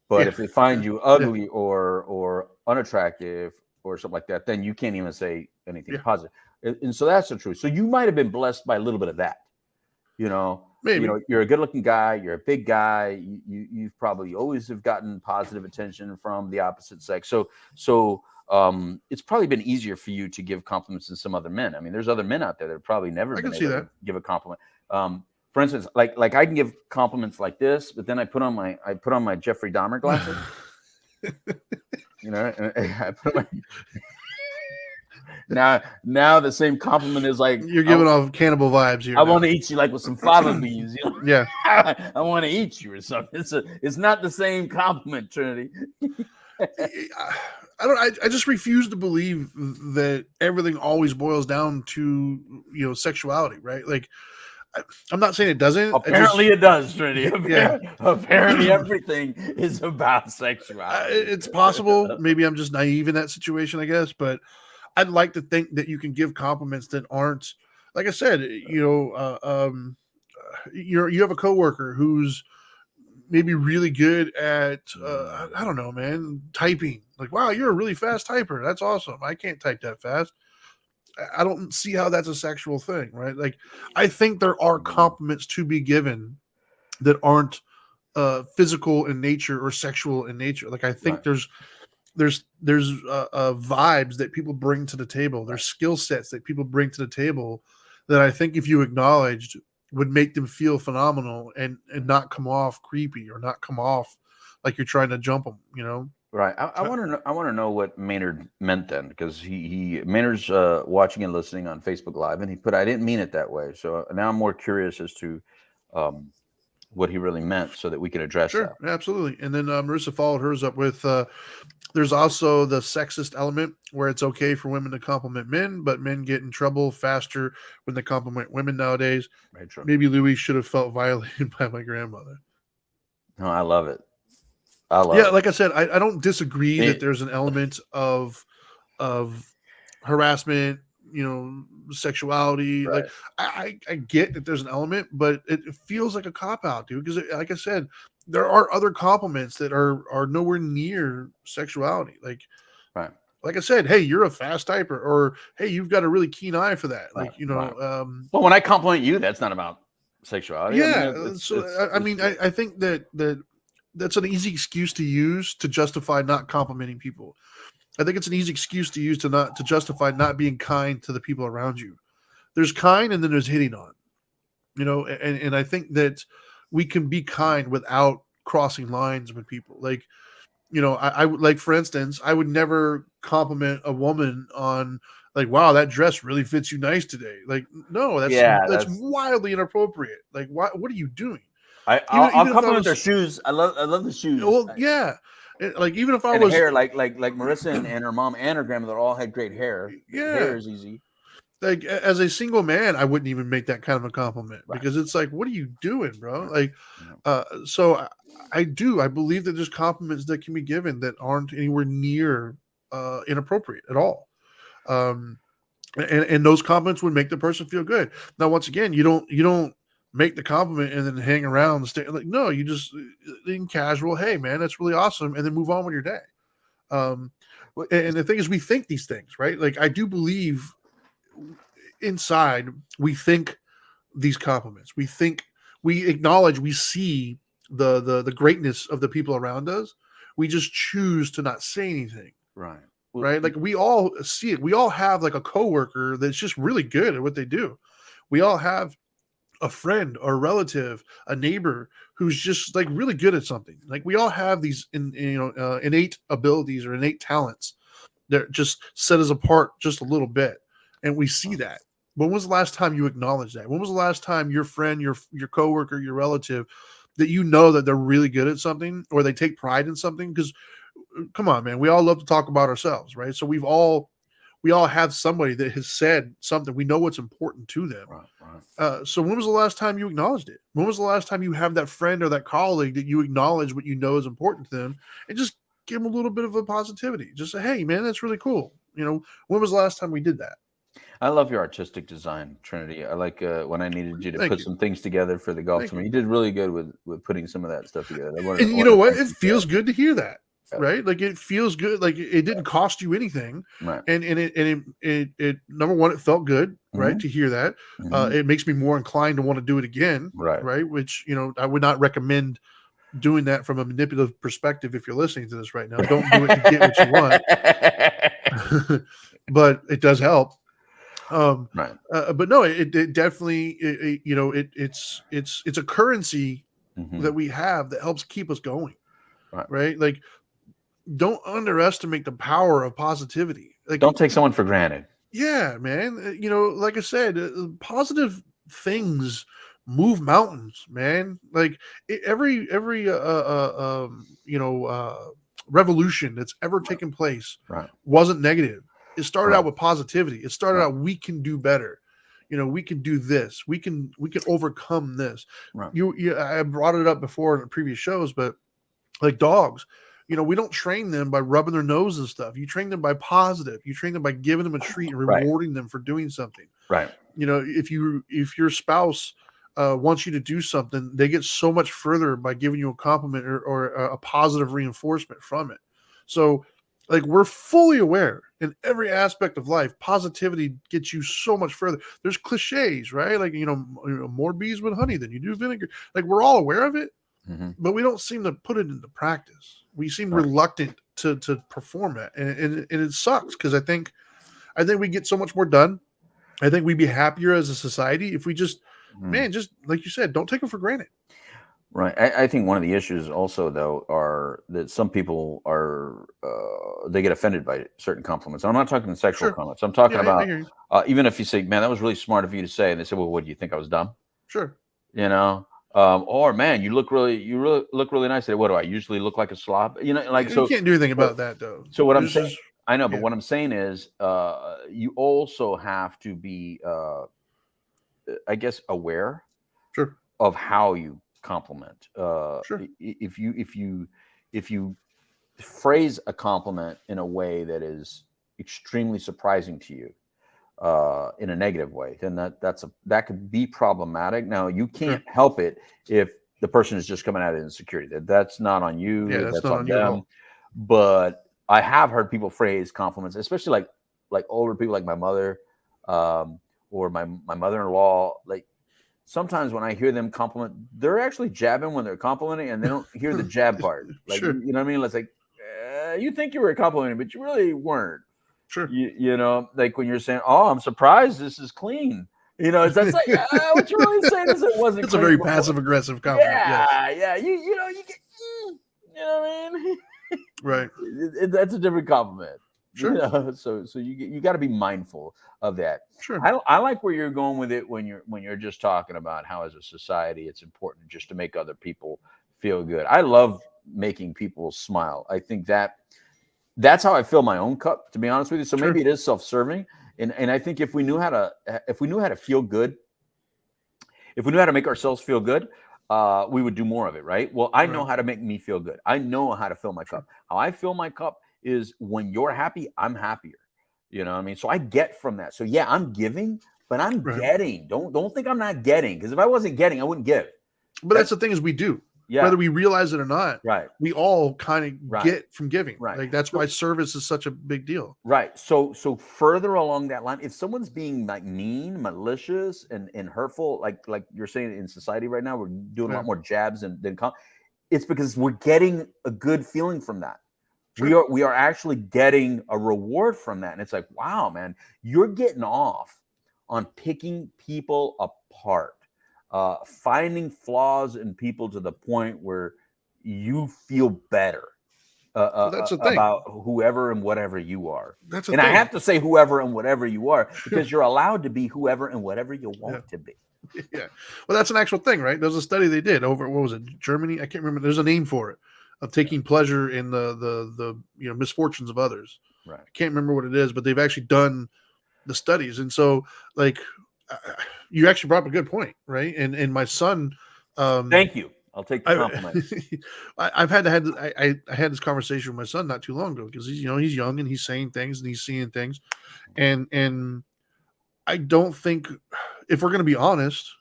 A: But if they find you ugly or unattractive or something like that, then you can't even say anything positive. And so that's the truth. So you might have been blessed by a little bit of that.
B: Maybe.
A: You're a good-looking guy. You're a big guy. You've probably always have gotten positive attention from the opposite sex. So it's probably been easier for you to give compliments than some other men. I mean, there's other men out there that have probably never been able to give a compliment. For instance, like I can give compliments like this, but then I put on my Jeffrey Dahmer glasses. I put my now the same compliment is like,
B: you're giving off cannibal vibes here.
A: I want to eat you like with some fava beans.
B: Yeah.
A: I want to eat you or something. It's not the same compliment, Trinity.
B: I just refuse to believe that everything always boils down to sexuality, right? Like, I'm not saying it doesn't.
A: Apparently it does, Trinity. Apparently everything is about sexuality.
B: It's possible. Maybe I'm just naive in that situation, I guess. But I'd like to think that you can give compliments that aren't, like I said, you have a coworker who's maybe really good at, I don't know, man, typing. Like, wow, you're a really fast typer. That's awesome. I can't type that fast. I don't see how that's a sexual thing, right? Like, I think there are compliments to be given that aren't physical in nature or sexual in nature. Like, I think there's vibes that people bring to the table. There's skill sets that people bring to the table that I think if you acknowledged would make them feel phenomenal and not come off creepy or not come off like you're trying to jump them,
A: Right. I want to know what Maynard meant then, because Maynard's watching and listening on Facebook Live, and he put, I didn't mean it that way. So now I'm more curious as to what he really meant so that we can address
B: Sure,
A: that.
B: absolutely. And then Marissa followed hers up with there's also the sexist element where it's okay for women to compliment men, but men get in trouble faster when they compliment women nowadays.
A: Very true.
B: Maybe Louis should have felt violated by my grandmother.
A: No, I love it. I love
B: Yeah,
A: it.
B: like I said, I don't disagree that there's an element of harassment, sexuality.
A: Right.
B: Like I get that there's an element, but it feels like a cop out, dude. Because like I said, there are other compliments that are nowhere near sexuality.
A: Right.
B: Like I said, hey, you're a fast typer, or hey, you've got a really keen eye for that.
A: Right,
B: Like, you know,
A: well, when I compliment you, that's not about sexuality.
B: yeah.
A: I mean,
B: I think that's an easy excuse to use to justify not complimenting people. I think it's an easy excuse to use to justify not being kind to the people around you. There's kind, and then there's hitting on, and I think that we can be kind without crossing lines with people. Like, I would, like, for instance, I would never compliment a woman on, like, wow, that dress really fits you nice today. Like, no, that's wildly inappropriate. Like, what are you doing?
A: I'll compliment their shoes. I love the shoes.
B: Well, yeah. Like, even if I
A: and
B: was
A: hair, like Marissa and her mom and her grandmother all had great hair.
B: Yeah.
A: Hair is easy.
B: Like, as a single man, I wouldn't even make that kind of a compliment,
A: Right.
B: because it's like, what are you doing, bro? Like, so I believe that there's compliments that can be given that aren't anywhere near inappropriate at all. And those compliments would make the person feel good. Now, once again, you don't make the compliment and then hang around and stay. Like, no, you just in casual, hey man, that's really awesome, and then move on with your day. And the thing is, we think these things, right? Like, I do believe inside we think these compliments. We acknowledge, we see the greatness of the people around us. We just choose to not say anything.
A: Right.
B: Right. Like, we all see it. We all have, like, a coworker that's just really good at what they do. We all have a friend or a relative, a neighbor who's just, like, really good at something. Like, we all have these innate abilities or innate talents that just set us apart just a little bit. And we see that. When was the last time you acknowledged that? When was the last time your friend, your coworker, your relative, that you know that they're really good at something, or they take pride in something? Because, come on, man, we all love to talk about ourselves, right? So we all have somebody that has said something. We know what's important to them.
A: Right.
B: So when was the last time you acknowledged it? When was the last time you have that friend or that colleague that you acknowledge what you know is important to them, and just give them a little bit of a positivity? Just say, hey, man, that's really cool. When was the last time we did that?
A: I love your artistic design, Trinity. I like when I needed you to put some things together for the golf tournament. You did really good with putting some of that stuff together.
B: And you know what? It feels good to hear that. Right? Like, it feels good. Like, it didn't cost you anything.
A: Right.
B: And it number one, it felt good, right? To hear that. It makes me more inclined to want to do it again. Right. Which, I would not recommend doing that from a manipulative perspective. If you're listening to this right now, don't do it to get what you want. But it does help.
A: Right.
B: But no, it definitely, it's a currency that we have that helps keep us going. Right. Like, don't underestimate the power of positivity. Like,
A: don't take someone for granted.
B: Yeah, man. Like I said, positive things move mountains, man. Like, every revolution that's ever taken place wasn't negative. It started out with positivity. It started out, we can do better. We can do this. We can overcome this.
A: Right.
B: I brought it up before in previous shows, but like dogs, we don't train them by rubbing their nose and stuff. You train them by positive. You train them by giving them a treat and rewarding them for doing something.
A: Right.
B: If your spouse wants you to do something, they get so much further by giving you a compliment or a positive reinforcement from it. So, like, we're fully aware in every aspect of life, positivity gets you so much further. There's cliches, right? Like, more bees with honey than you do vinegar. Like, we're all aware of it, but we don't seem to put it into practice. We seem reluctant to perform it. And it sucks, because I think we get so much more done. I think we'd be happier as a society if we just, just like you said, don't take it for granted.
A: Right. I think one of the issues also, though, are that some people are they get offended by certain compliments. I'm not talking sexual compliments. I'm talking about even if you say, man, that was really smart of you to say. And they say, well, what, do you think I was dumb?
B: Sure.
A: Or man, you really look really nice today. What do I usually look like, a slob? You know, like
B: You
A: so.
B: can't do anything
A: So,
B: about that though.
A: so what I'm
B: This
A: saying,
B: is
A: I know, but
B: yeah,
A: what I'm saying is, you also have to be, I guess, aware
B: sure,
A: of how you compliment.
B: sure,
A: If you phrase a compliment in a way that is extremely surprising to you, in a negative way, then that could be problematic. Now you
B: sure.
A: can't help it if the person is just coming at it in insecurity. That's not on
B: Yeah,
A: you.
B: that's
A: That's
B: not
A: on
B: on you at
A: them.
B: all.
A: But I have heard people phrase compliments, especially like older people, like my mother, or my mother-in-law. Like sometimes when I hear them compliment, they're actually jabbing when they're complimenting, and they don't hear the jab part. Like
B: Sure,
A: you know what I mean? It's like, you think you were complimenting, but you really weren't.
B: sure.
A: You know, like when you're saying, "Oh, I'm surprised this is clean." You know, it's that's like, what you're really saying is it wasn't
B: It's a
A: clean
B: very
A: before.
B: passive aggressive compliment. Yes,
A: Yeah. You know, you get, you know what I mean?
B: right.
A: That's a different compliment. You
B: Sure,
A: know, so you got to be mindful of that.
B: sure,
A: I like where you're going with it when you're just talking about how as a society it's important just to make other people feel good. I love making people smile. I think that's how I fill my own cup, to be honest with you. So
B: sure.
A: maybe it is self-serving, and I think if we knew how to feel good, if we knew how to make ourselves feel good, we would do more of it, right? Well, I know
B: Right.
A: how to make me feel good. I know how to fill my
B: Sure.
A: cup. How I fill my cup is when you're happy, I'm happier. You know what I mean? So I get from that. So yeah, I'm giving, but I'm
B: Right.
A: getting. Don't think I'm not getting, because if I wasn't getting, I wouldn't give.
B: But
A: That,
B: that's the thing is we do,
A: yeah,
B: whether we realize it or not.
A: right,
B: We all kind of
A: right,
B: get from giving.
A: right.
B: Like that's
A: So
B: why service is such a big deal.
A: right. So further along that line, if someone's being like mean, malicious, and hurtful, like you're saying in society right now, we're doing a
B: Yeah.
A: lot more jabs than it's because we're getting a good feeling from that.
B: Sure.
A: We are actually getting a reward from that. And it's like, wow, man, you're getting off on picking people apart, finding flaws in people to the point where you feel better
B: Well, that's the thing.
A: about whoever and whatever you are.
B: That's the
A: And I
B: thing.
A: have to say whoever and whatever you are, because you're allowed to be whoever and whatever you
B: Yeah.
A: want to be.
B: Yeah. Well, that's an actual thing, right? There's a study they did over, what was it, Germany? I can't remember. There's a name for it, of taking pleasure in the misfortunes of others.
A: Right.
B: I can't remember what it is, but they've actually done the studies. And so like you actually brought up a good point, right? And my son,
A: Thank you. I'll take the compliment.
B: I've had to had I had this conversation with my son not too long ago, because he's he's young and he's saying things and he's seeing things, and I don't think, if we're going to be honest,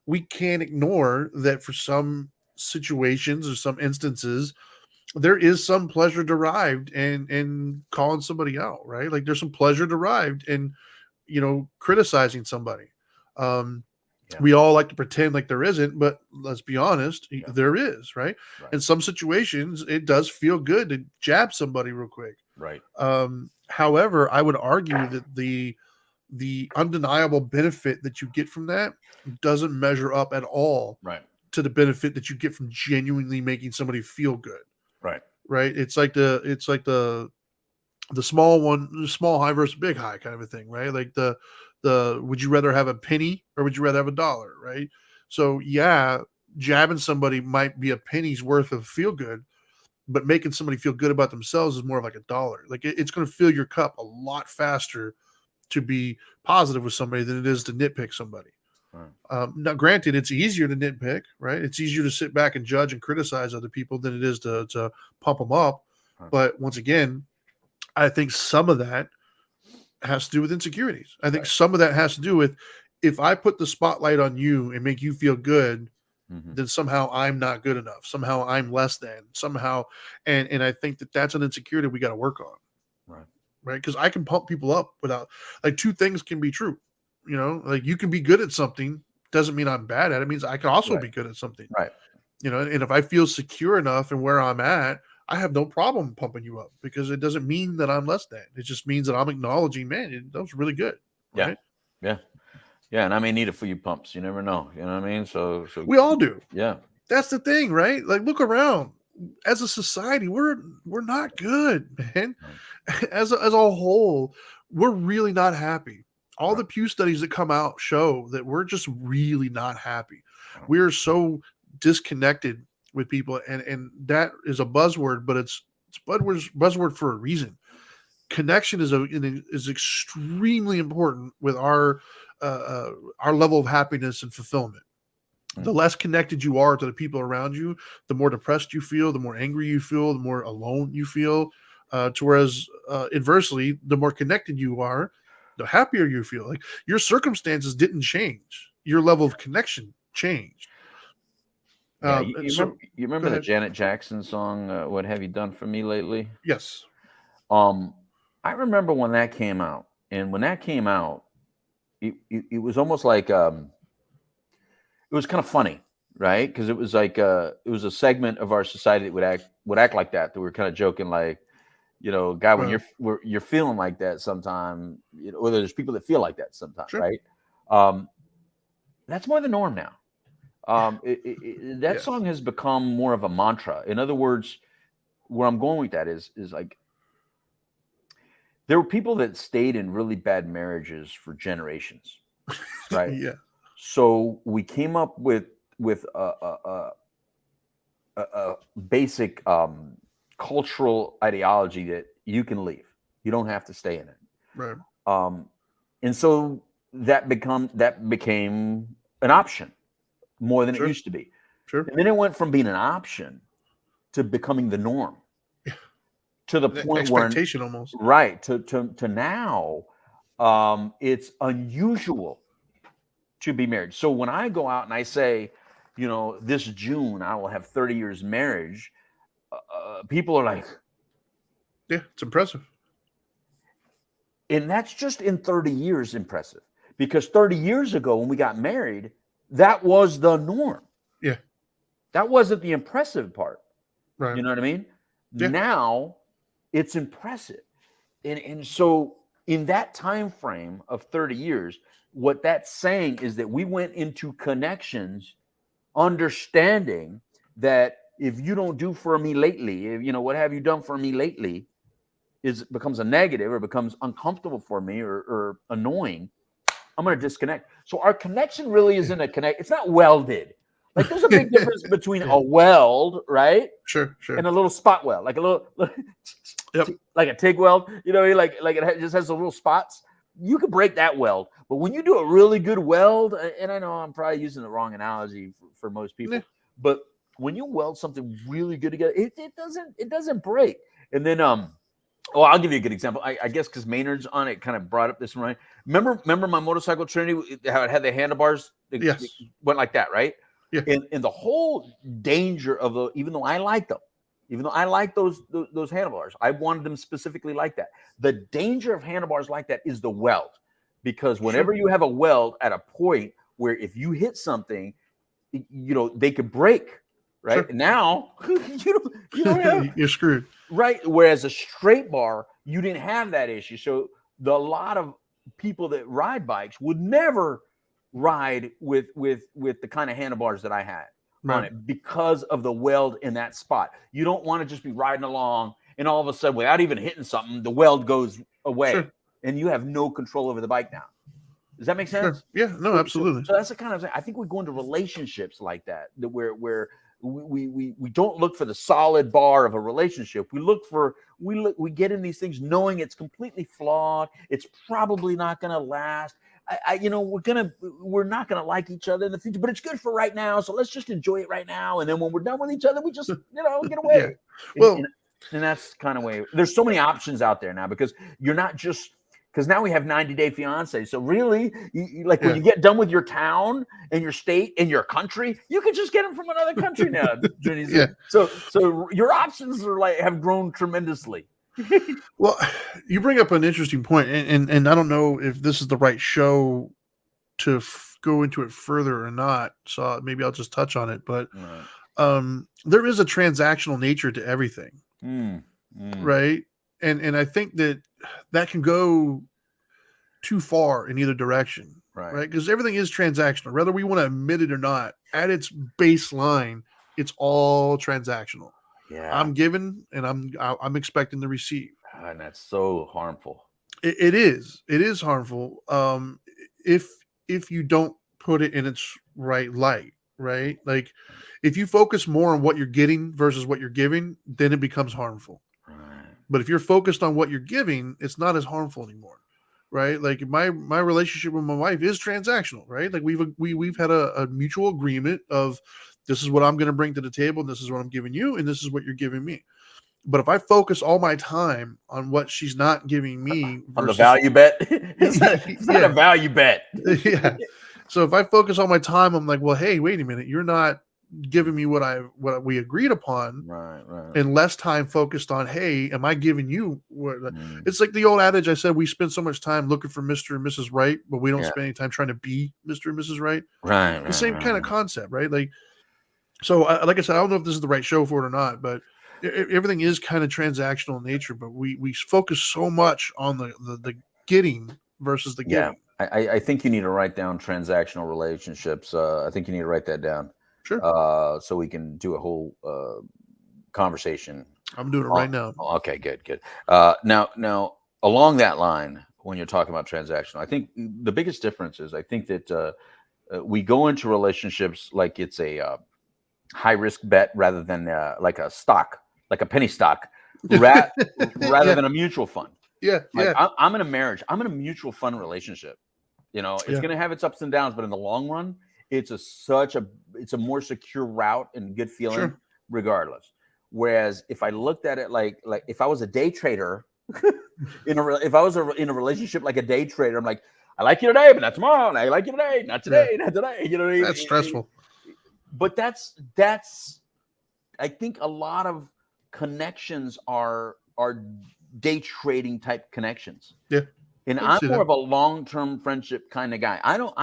B: we can't ignore that for some situations or some instances there is some pleasure derived in calling somebody out, right? Like there's some pleasure derived in criticizing somebody.
A: Yeah.
B: We all like to pretend like there isn't, but let's be honest,
A: Yeah.
B: there is, right?
A: Right.
B: In some situations it does feel good to jab somebody real quick.
A: Right.
B: However, I would argue that the undeniable benefit that you get from that doesn't measure up at all
A: Right.
B: to the benefit that you get from genuinely making somebody feel good.
A: Right.
B: Right. It's like the small one, the small high versus big high kind of a thing, right? Like the would you rather have a penny or would you rather have a dollar, right? So yeah, jabbing somebody might be a penny's worth of feel good, but making somebody feel good about themselves is more of like a dollar. Like it's going to fill your cup a lot faster to be positive with somebody than it is to nitpick somebody.
A: Right.
B: Now, granted, it's easier to nitpick, right? It's easier to sit back and judge and criticize other people than it is to pump them up.
A: Right.
B: But once again, I think some of that has to do with insecurities. I think
A: Right.
B: some of that has to do with, if I put the spotlight on you and make you feel good, then somehow I'm not good enough. Somehow I'm less than. Somehow, and I think that's an insecurity we got to work on. Right? Because I can pump people up without, like, two things can be true. Like you can be good at something doesn't mean I'm bad at it. It means I can also
A: Right.
B: be good at something.
A: Right.
B: And if I feel secure enough in where I'm at, I have no problem pumping you up, because it doesn't mean that I'm less than. It just means that I'm acknowledging, man, that was really good.
A: Yeah.
B: Right?
A: Yeah. Yeah. And I may need a few pumps. You never know. You know what I mean? So
B: We all do.
A: yeah.
B: That's the thing, right? Like, look around. As a society, we're not good, man. As a whole, we're really not happy. All
A: Right.
B: the Pew studies that come out show that we're just really not happy.
A: Right.
B: We're so disconnected with people, and that is a buzzword, but it's buzzword for a reason. Connection is extremely important with our level of happiness and fulfillment. The less connected you are to the people around you, the more depressed you feel, the more angry you feel, the more alone you feel. Whereas inversely, the more connected you are, the happier you feel. Like your circumstances didn't change, your level of connection changed.
A: Yeah,
B: So
A: you
B: go
A: remember the
B: ahead.
A: Janet Jackson song, "What Have You Done for Me Lately"?
B: Yes.
A: I remember when that came out, and when that came out, it was almost like it was kind of funny, right? Because it was like it was a segment of our society that would act like that. That we were kind of joking, like, God, when
B: Right.
A: you're feeling like that sometime, or there's people that feel like that sometimes,
B: Sure.
A: right? That's more the norm now. That
B: Yes.
A: song has become more of a mantra. In other words, where I'm going with that is like there were people that stayed in really bad marriages for generations, right?
B: Yeah.
A: So we came up with a basic cultural ideology that you can leave. You don't have to stay in it.
B: Right.
A: And so that became an option more than it
B: Sure.
A: used to be.
B: Sure.
A: And then it went from being an option to becoming the norm, to the point where,
B: Expectation almost.
A: right, to now, it's unusual to be married. So when I go out and I say, this June I will have 30 years marriage, people are like,
B: Yeah, it's impressive.
A: and that's just in 30 years impressive, because 30 years ago when we got married, that was the norm.
B: Yeah.
A: That wasn't the impressive part.
B: Right.
A: You know what I mean?
B: Yeah.
A: Now it's impressive. And so in that time frame of 30 years, what that's saying is that we went into connections understanding that if you don't do for me lately, what have you done for me lately, becomes a negative or becomes uncomfortable for me or annoying, I'm going to disconnect. So our connection really isn't a connect. It's not welded. Like there's a big difference between
B: Yeah.
A: a weld, right,
B: Sure.
A: and a little spot weld, like a little,
B: Yep.
A: like a TIG weld. Like just has the little spots. You could break that weld, but when you do a really good weld, and I know I'm probably using the wrong analogy for most people,
B: Yeah.
A: but when you weld something really good together, it doesn't break. And then I'll give you a good example. I guess because Maynard's on it kind of brought up this one. Remember my motorcycle Trinity, how it had the handlebars that
B: Yes.
A: went like that, right?
B: Yeah.
A: And the whole danger of even though I like them, even though I like those handlebars, I wanted them specifically like that. The danger of handlebars like that is the weld, because whenever you have a weld at a point where if you hit something, they could break, right?
B: Sure.
A: Now you don't have
B: You're screwed.
A: right. Whereas a straight bar, you didn't have that issue. So a lot of people that ride bikes would never ride with the kind of handlebars that I had on
B: Right.
A: it because of the weld in that spot. You don't want to just be riding along and all of a sudden, without even hitting something, the weld goes away,
B: Sure.
A: and you have no control over the bike now. Does that make sense?
B: Sure. Yeah. No, absolutely.
A: So that's the kind of thing. I think we go into relationships like that where we don't look for the solid bar of a relationship. We get in these things knowing it's completely flawed. It's probably not going to last. We're not going to like each other in the future, but it's good for right now. So let's just enjoy it right now. And then when we're done with each other, we just, get away.
B: Yeah. Well,
A: and that's kind of way. There's so many options out there now, because you're not just, because now we have 90-day fiance. So really, when you get done with your town and your state and your country, you can just get them from another country now.
B: Yeah.
A: So your options have grown tremendously.
B: Well, you bring up an interesting point, and I don't know if this is the right show to go into it further or not. So maybe I'll just touch on it. But there is a transactional nature to everything, right? And I think that can go too far in either direction, right? Because everything is transactional, whether we want to admit it or not. At its baseline, it's all transactional.
A: Yeah,
B: I'm giving, and I'm expecting to receive,
A: and that's so harmful.
B: It is harmful. If you don't put it in its right light, right? Like if you focus more on what you're getting versus what you're giving, then it becomes harmful.
A: Right.
B: But if you're focused on what you're giving, it's not as harmful anymore, right? Like my relationship with my wife is transactional, right? Like we've had a mutual agreement of this is what I'm going to bring to the table, and this is what I'm giving you, and this is what you're giving me. But if I focus all my time on what she's not giving me versus,
A: on the value bet, it's not a value bet.
B: Yeah. So if I focus all my time, I'm like, well, hey, wait a minute, you're not giving me what we agreed upon,
A: Right.
B: and less time focused on, hey, am I giving you what? It's like the old adage I said, we spend so much time looking for Mr. and Mrs. Right, but we don't spend any time trying to be Mr. and Mrs. Right.
A: Right.
B: The same kind of concept, right? Like, so like I said, I don't know if this is the right show for it or not, but everything is kind of transactional in nature, but we focus so much on the getting versus the giving.
A: I think you need to write down transactional relationships. I think you need to write that down.
B: Sure.
A: So we can do a whole conversation.
B: I'm doing it right now.
A: Okay, good. Now, along that line, when you're talking about transactional, I think the biggest difference is I think that we go into relationships like it's a high risk bet rather than like a stock, like a penny stock, rather than a mutual fund.
B: Yeah,
A: like, I'm in a marriage. I'm in a mutual fund relationship. It's going to have its ups and downs, but in the long run, it's a more secure route and good feeling, regardless. Whereas if I looked at it like if I was a day trader, if I was in a relationship like a day trader, I'm like, I like you today, but not tomorrow. And I like you today, not today, not today. You know what I mean?
B: That's stressful.
A: But that's I think a lot of connections are day trading type connections.
B: Yeah.
A: And I'm more of a long-term friendship kind of guy. I don't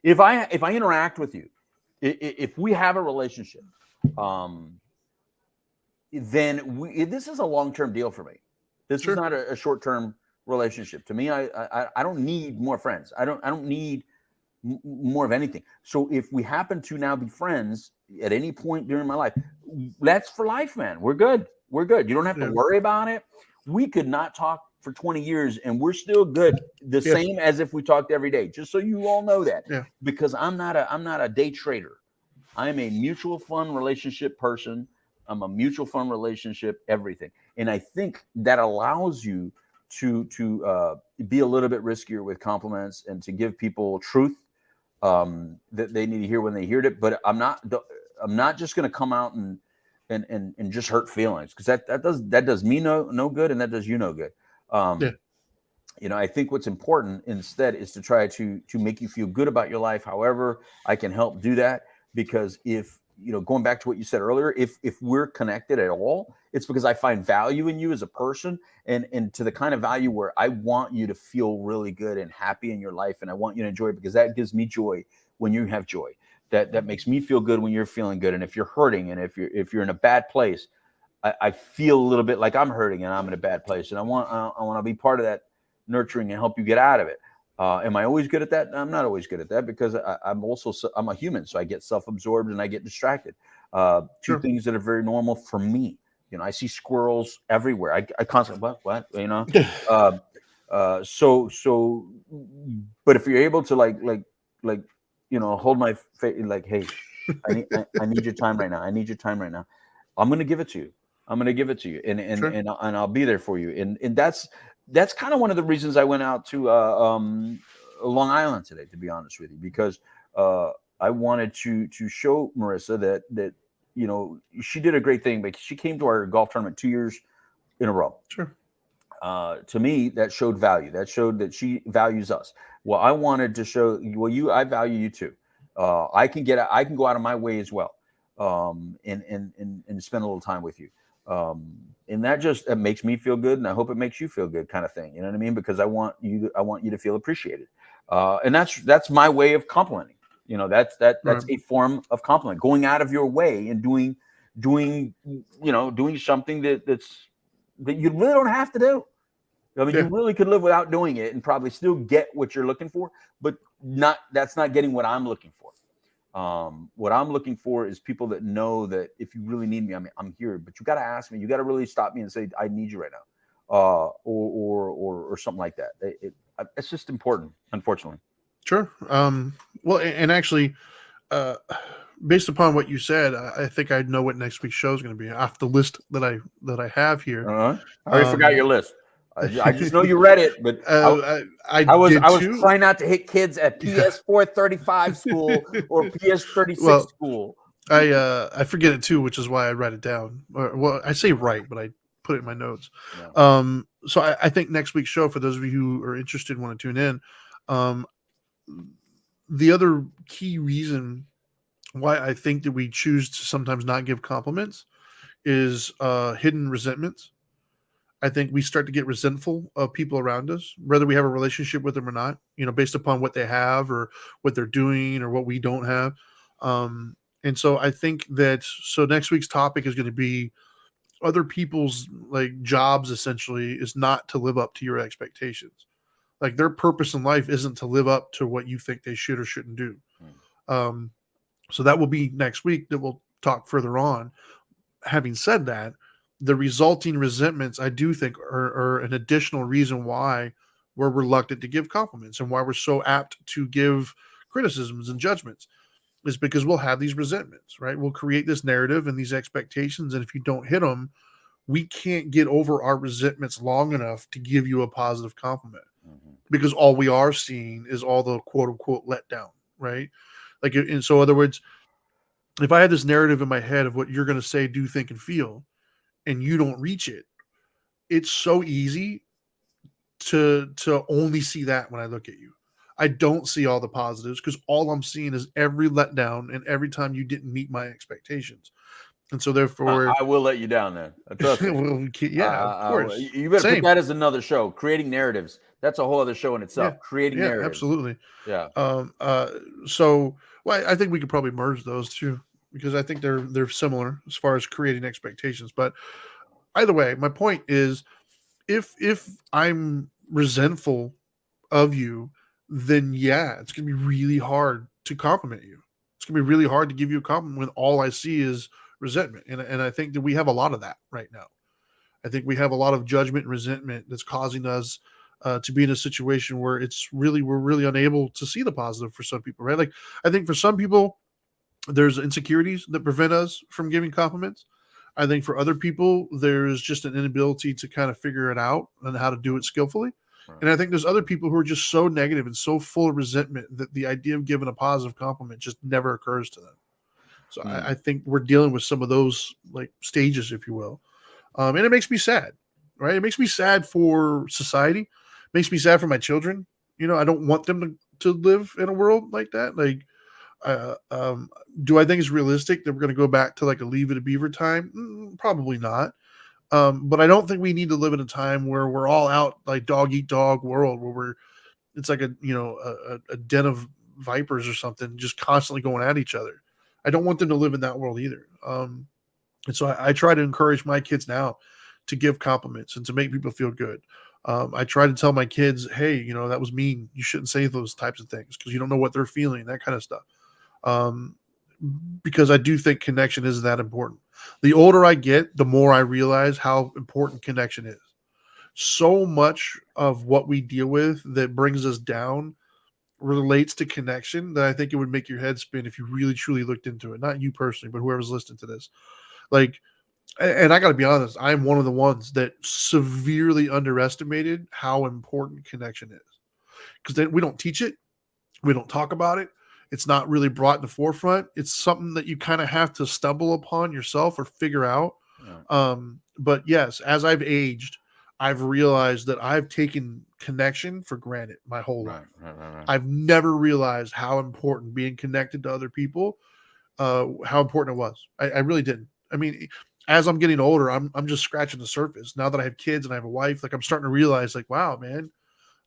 A: if I interact with you, if we have a relationship, then this is a long-term deal for me. This is not a short-term relationship. To me, I don't need more friends. I don't need more of anything. So if we happen to now be friends at any point during my life, that's for life, man. We're good. You don't have to worry about it. We could not talk for 20 years and we're still good. The same as if we talked every day, just so you all know that.
B: Yeah.
A: Because I'm not a day trader. I am a mutual fund relationship person. I'm a mutual fund relationship, everything. And I think that allows you to be a little bit riskier with compliments and to give people truth that they need to hear when they hear it. But I'm not just going to come out and just hurt feelings, because that does me no good, and that does you no good. I think what's important instead is to try to make you feel good about your life. However, I can help do that, because if going back to what you said earlier, if we're connected at all, it's because I find value in you as a person, and to the kind of value where I want you to feel really good and happy in your life, and I want you to enjoy it, because that gives me joy when you have joy. That makes me feel good when you're feeling good. And if you're hurting and if you're in a bad place, I feel a little bit like I'm hurting and I'm in a bad place, and I want to be part of that nurturing and help you get out of it. Am I always good at that? I'm not always good at that, because I'm a human, so I get self-absorbed and I get distracted. Two things that are very normal for me. I see squirrels everywhere. I constantly what so. But if you're able to like hold my face, like, hey, I need your time right now. I need your time right now. I'm going to give it to you. And I'll be there for you. And that's kind of one of the reasons I went out to Long Island today, to be honest with you, because I wanted to show Marissa that she did a great thing, but she came to our golf tournament 2 years in a row.
B: Sure.
A: To me, that showed value. That showed that she values us. Well, I wanted to show, I value you too. I can go out of my way as well, and spend a little time with you. And that makes me feel good, and I hope it makes you feel good, kind of thing. You know what I mean? Because I want you to feel appreciated. And that's my way of complimenting. That's a form of compliment, going out of your way and doing something that you really don't have to do. I mean, you really could live without doing it and probably still get what you're looking for, but that's not getting what I'm looking for. What I'm looking for is people that know that if you really need me, I'm here, but you got to ask me. You got to really stop me and say, I need you right or something like that. It's just important, unfortunately.
B: Sure. Well, and actually, based upon what you said, I think I know what next week's show is going to be off the list that I have here.
A: I already forgot your list. I just know you read it, but I was
B: too.
A: trying not to hit kids at PS435 school or PS36
B: Well,
A: school.
B: I forget it too, which is why I write it down. Well, I say write, but I put it in my notes.
A: Yeah.
B: So I think next week's show, for those of you who are interested and want to tune in, the other key reason why I think that we choose to sometimes not give compliments is hidden resentments. I think we start to get resentful of people around us, whether we have a relationship with them or not, based upon what they have or what they're doing or what we don't have. And so I think so next week's topic is going to be other people's like jobs essentially is not to live up to your expectations. Like their purpose in life isn't to live up to what you think they should or shouldn't do. So that will be next week that we'll talk further on. Having said that, the resulting resentments, I do think, are an additional reason why we're reluctant to give compliments and why we're so apt to give criticisms and judgments is because we'll have these resentments, right? We'll create this narrative and these expectations. And if you don't hit them, we can't get over our resentments long enough to give you a positive compliment because all we are seeing is all the quote unquote letdown, right? Like, and so in other words, if I had this narrative in my head of what you're going to say, do, think, and feel, and you don't reach it, it's so easy to only see that when I look at you. I don't see all the positives because all I'm seeing is every letdown and every time you didn't meet my expectations. And so therefore
A: I will let you down then. Trust me.
B: well, yeah, of course.
A: You better put that as another show, creating narratives. That's a whole other show in itself.
B: Yeah,
A: creating narratives.
B: Absolutely.
A: Yeah.
B: So I think we could probably merge those two because I think they're similar as far as creating expectations. But either way, my point is if I'm resentful of you, then yeah, it's gonna be really hard to compliment you. It's gonna be really hard to give you a compliment when all I see is resentment. And I think that we have a lot of that right now. I think we have a lot of judgment and resentment that's causing us to be in a situation where we're really unable to see the positive for some people, right? Like I think for some people, there's insecurities that prevent us from giving compliments. I think for other people, there's just an inability to kind of figure it out and how to do it skillfully. Right. And I think there's other people who are just so negative and so full of resentment that the idea of giving a positive compliment just never occurs to them. So I think we're dealing with some of those like stages, if you will. And it makes me sad, right? It makes me sad for society. It makes me sad for my children. I don't want them to live in a world like that. Like, do I think it's realistic that we're going to go back to like a Leave It a Beaver time? Probably not. But I don't think we need to live in a time where we're all out like dog eat dog world where it's like a den of vipers or something, just constantly going at each other. I don't want them to live in that world either. And so I try to encourage my kids now to give compliments and to make people feel good. I try to tell my kids, hey, that was mean. You shouldn't say those types of things because you don't know what they're feeling, that kind of stuff. Because I do think connection is that important. The older I get, the more I realize how important connection is. So much of what we deal with that brings us down relates to connection that I think it would make your head spin if you really truly looked into it. Not you personally, but whoever's listening to this. Like, and I got to be honest, I'm one of the ones that severely underestimated how important connection is. Because we don't teach it. We don't talk about it. It's not really brought in the forefront. It's something that you kind of have to stumble upon yourself or figure out. Yeah. But yes, as I've aged, I've realized that I've taken connection for granted my whole life. Right. I've never realized how important being connected to other people, how important it was. I really didn't. I mean, as I'm getting older, I'm just scratching the surface. Now that I have kids and I have a wife, like I'm starting to realize like, wow, man,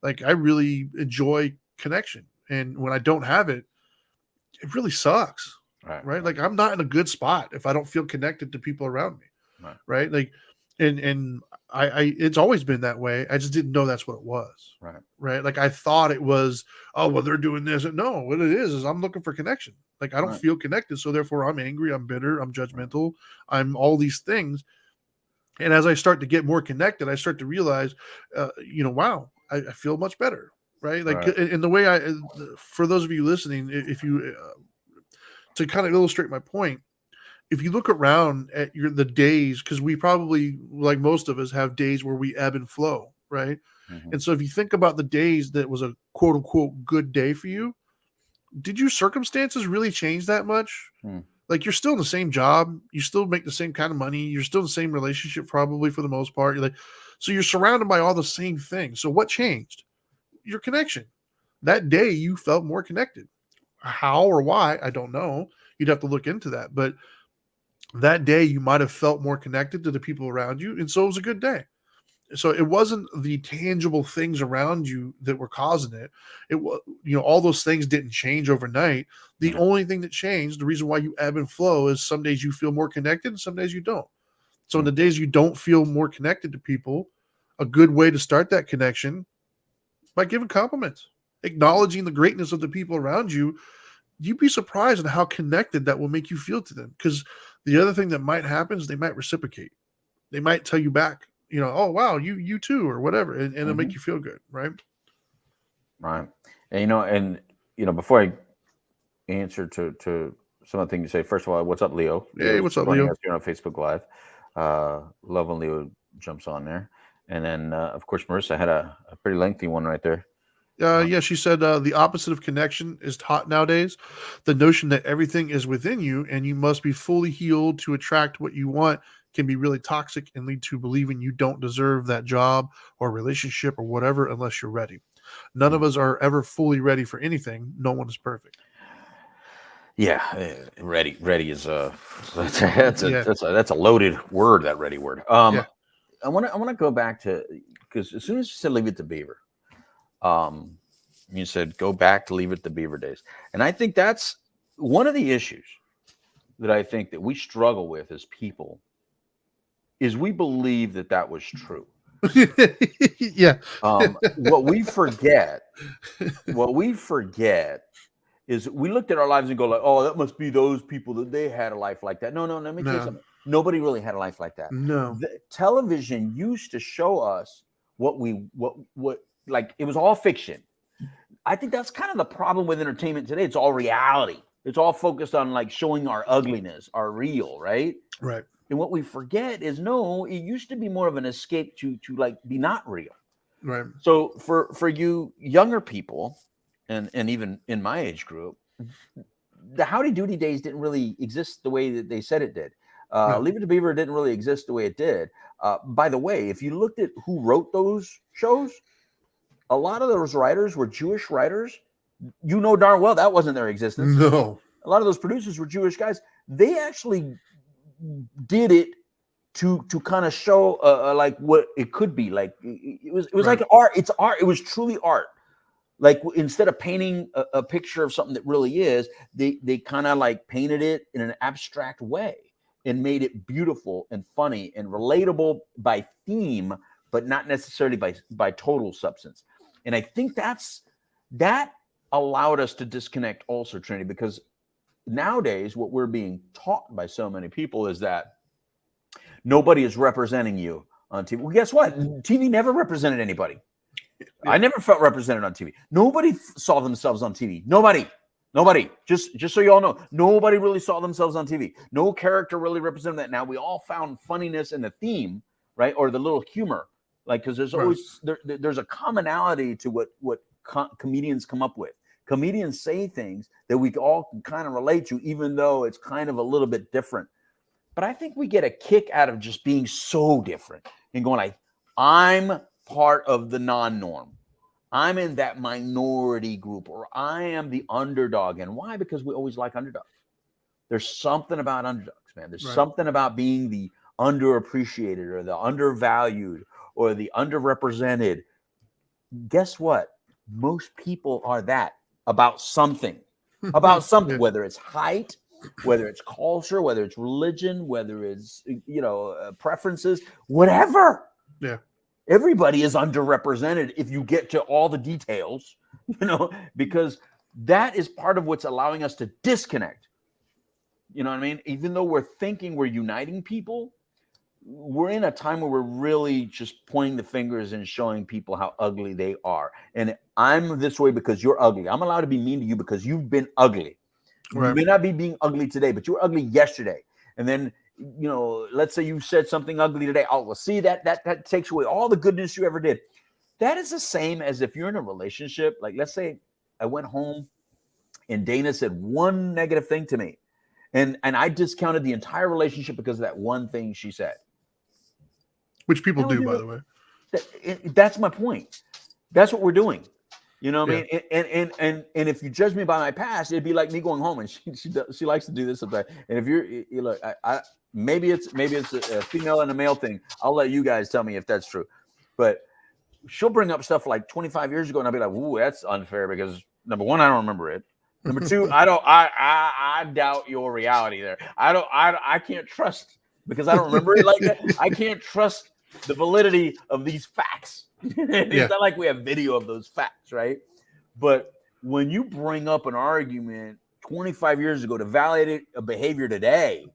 B: like I really enjoy connection. And when I don't have it, it really sucks. Right. Like I'm not in a good spot if I don't feel connected to people around me. Right. Like, and I it's always been that way. I just didn't know that's what it was. Right. Like I thought it was, oh, well, they're doing this. No, what it is I'm looking for connection. Like I don't feel connected. So therefore I'm angry. I'm bitter. I'm judgmental. I'm all these things. And as I start to get more connected, I start to realize, wow, I feel much better, right? Like,
A: Right.
B: in the way for those of you listening, if you, to kind of illustrate my point, if you look around at the days, because we probably, like most of us, have days where we ebb and flow, right?
A: Mhm.
B: And so if you think about the days that was a quote unquote good day for you, did your circumstances really change that much?
A: Hmm.
B: Like, you're still in the same job, you still make the same kind of money, you're still in the same relationship, probably for the most part. You're like, so you're surrounded by all the same things. So what changed? Your connection. That day you felt more connected. How or why, I don't know. You'd have to look into that. But that day you might have felt more connected to the people around you, and so it was a good day. So it wasn't the tangible things around you that were causing it. It was, all those things didn't change overnight. The only thing that changed, the reason why you ebb and flow, is some days you feel more connected and some days you don't. So in the days you don't feel more connected to people, a good way to start that connection by giving compliments, acknowledging the greatness of the people around you. You'd be surprised at how connected that will make you feel to them. Because the other thing that might happen is they might reciprocate. They might tell you back, oh wow, you too, or whatever, and it'll make you feel good, right?
A: Right. And before I answer to some of the things you say, first of all, what's up, Leo?
B: Hey, what's up,
A: joining
B: Leo?
A: us here on Facebook Live. Love when Leo jumps on there. And then, of course, Marissa had a pretty lengthy one right there.
B: Yeah, she said the opposite of connection is taught nowadays. The notion that everything is within you and you must be fully healed to attract what you want can be really toxic and lead to believing you don't deserve that job or relationship or whatever unless you're ready. None of us are ever fully ready for anything. No one is perfect.
A: Yeah, ready is that's a loaded word. That ready word.
B: Yeah.
A: I want to go back to, because as soon as you said leave it to Beaver, you said go back to leave it to Beaver days, and I think that's one of the issues that I think that we struggle with as people is we believe that was true.
B: Yeah.
A: What we forget is we looked at our lives and go like, oh, that must be those people that they had a life like that. No, let me tell you something. Nobody really had a life like that.
B: No.
A: Television used to show us what like it was all fiction. I think that's kind of the problem with entertainment today. It's all reality. It's all focused on like showing our ugliness, our real, right?
B: Right.
A: And what we forget is, no, it used to be more of an escape to like be not real.
B: Right.
A: So for you younger people, and even in my age group, the Howdy Doody days didn't really exist the way that they said it did.
B: No.
A: Leave It to Beaver didn't really exist the way it did. By the way, if you looked at who wrote those shows, a lot of those writers were Jewish writers. You know darn well that wasn't their existence.
B: No.
A: A lot of those producers were Jewish guys. They actually did it to kind of show like what it could be. Like it was
B: Right.
A: like art. It's art. It was truly art. Like instead of painting a picture of something that really is, they kind of like painted it in an abstract way and made it beautiful and funny and relatable by theme, but not necessarily by total substance. And I think that allowed us to disconnect also, Trinity, because nowadays what we're being taught by so many people is that nobody is representing you on TV. Well, guess what? TV never represented anybody. Yeah. I never felt represented on TV. Nobody saw themselves on TV. Nobody. Just so you all know, nobody really saw themselves on TV. No character really represented that. Now we all found funniness in the theme, right, or the little humor, like because there's always there's a commonality to what comedians come up with. Comedians say things that we all can kind of relate to, even though it's kind of a little bit different. But I think we get a kick out of just being so different and going like, I'm part of the non-norm. I'm in that minority group, or I am the underdog. And why? Because we always like underdogs. There's something about underdogs, man. There's something about being the underappreciated or the undervalued or the underrepresented. Guess what? Most people are that about something, whether it's height, whether it's culture, whether it's religion, whether it's, preferences, whatever.
B: Yeah.
A: Everybody is underrepresented if you get to all the details, because that is part of what's allowing us to disconnect. You know what I mean? Even though we're thinking we're uniting people, we're in a time where we're really just pointing the fingers and showing people how ugly they are. And I'm this way because you're ugly. I'm allowed to be mean to you because you've been ugly.
B: Right.
A: You may not be being ugly today, but you were ugly yesterday. And then, let's say you said something ugly today. Oh, well, see, that takes away all the goodness you ever did. That is the same as if you're in a relationship. Like, let's say I went home and Dana said one negative thing to me. And I discounted the entire relationship because of that one thing she said.
B: Which people do, by the way.
A: That's my point. That's what we're doing. You know what I mean? And if you judge me by my past, it'd be like me going home, and she likes to do this sometimes. And if you look, I maybe it's a female and a male thing. I'll let you guys tell me if that's true. But she'll bring up stuff like 25 years ago, and I'll be like, "Ooh, that's unfair," because number one, I don't remember it. Number two, I doubt your reality there. I can't trust, because I don't remember it like that. I can't trust the validity of these facts. It's not like we have video of those facts, right? But when you bring up an argument 25 years ago to validate a behavior today,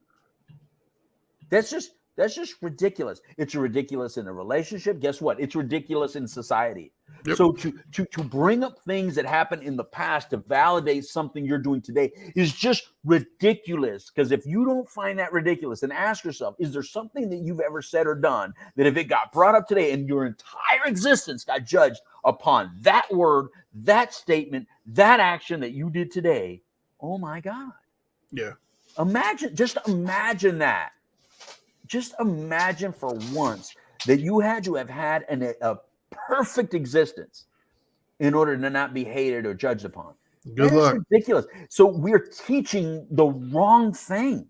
A: that's just ridiculous. It's ridiculous in a relationship. Guess what? It's ridiculous in society. Yep. So to bring up things that happened in the past to validate something you're doing today is just ridiculous. Because if you don't find that ridiculous, then ask yourself, is there something that you've ever said or done that if it got brought up today and your entire existence got judged upon that word, that statement, that action that you did today? Oh my God.
B: Yeah.
A: Imagine that. Just imagine for once that you had to have had a perfect existence in order to not be hated or judged upon.
B: Good luck.
A: Ridiculous. So we're teaching the wrong thing.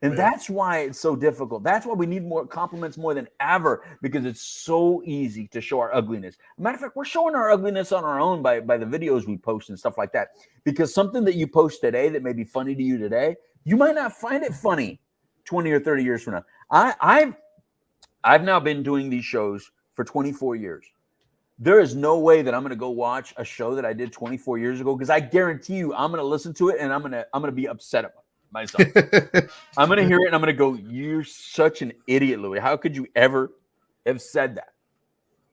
A: And that's why it's so difficult. That's why we need more compliments more than ever, because it's so easy to show our ugliness. Matter of fact, we're showing our ugliness on our own by the videos we post and stuff like that. Because something that you post today that may be funny to you today, you might not find it funny 20 or 30 years from now. I've now been doing these shows for 24 years. There is no way that I'm going to go watch a show that I did 24 years ago, because I guarantee you I'm going to listen to it and I'm going to be upset about myself. I'm going to hear it and I'm going to go, "You're such an idiot, Louis. How could you ever have said that?"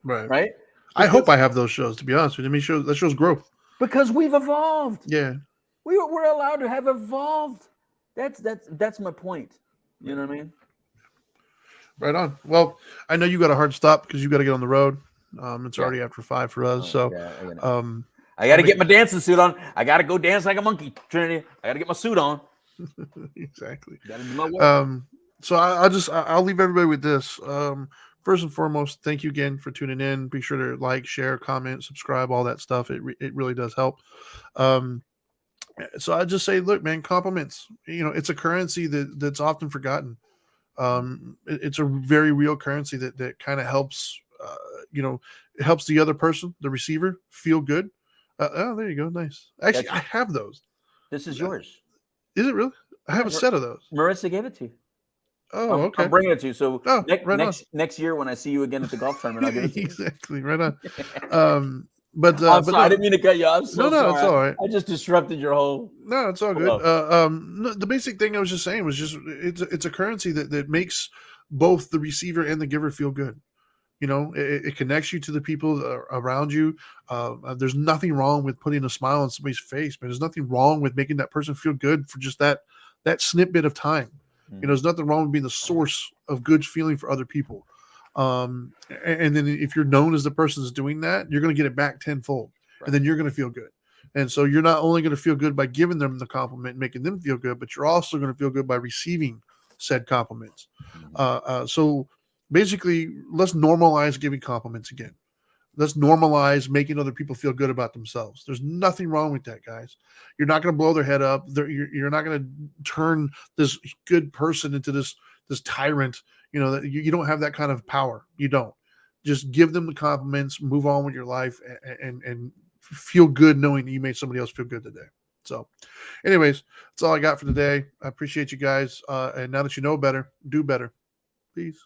B: Right.
A: Right?
B: I hope I have those shows, to be honest with you. That shows growth.
A: Because we've evolved.
B: Yeah.
A: We're allowed to have evolved. That's my point. You know what I mean?
B: Right on. Well, I know you got a hard stop because you got to get on the road. It's already after 5 for us.
A: I got to get my dancing suit on. I got to go dance like a monkey, Trinity. I got to get my suit on.
B: Exactly.
A: Gotta do my work.
B: So I'll leave everybody with this. First and foremost, thank you again for tuning in. Be sure to like, share, comment, subscribe, all that stuff. It really does help. So I just say, look, man, compliments. It's a currency that's often forgotten. It's a very real currency that kind of helps. It helps the other person, the receiver, feel good. There you go, nice. Actually, I have those.
A: This is yours.
B: Is it really? I have a set of those.
A: Marissa gave it to you.
B: Oh, okay.
A: I'm bringing it to you. So
B: next
A: year when I see you again at the golf tournament, I'll give it to you.
B: Exactly, right on. But
A: I didn't mean to cut you off. So
B: no, it's all right.
A: I just disrupted your whole.
B: No, it's all good. No, the basic thing I was just saying was just it's a currency that makes both the receiver and the giver feel good. It connects you to the people around you. There's nothing wrong with putting a smile on somebody's face, but there's nothing wrong with making that person feel good for just that snippet of time. There's nothing wrong with being the source of good feeling for other people. And then if you're known as the person that's doing that, you're going to get it back tenfold, and then you're going to feel good. And so you're not only going to feel good by giving them the compliment and making them feel good, but you're also going to feel good by receiving said compliments. So basically, let's normalize giving compliments again. Let's normalize making other people feel good about themselves. There's nothing wrong with that, guys. You're not going to blow their head up. You're not going to turn this good person into this tyrant. That you don't have that kind of power. You don't. Just give them the compliments, move on with your life, and feel good knowing that you made somebody else feel good today. So anyways, that's all I got for today. I appreciate you guys. And now that you know better, do better. Peace.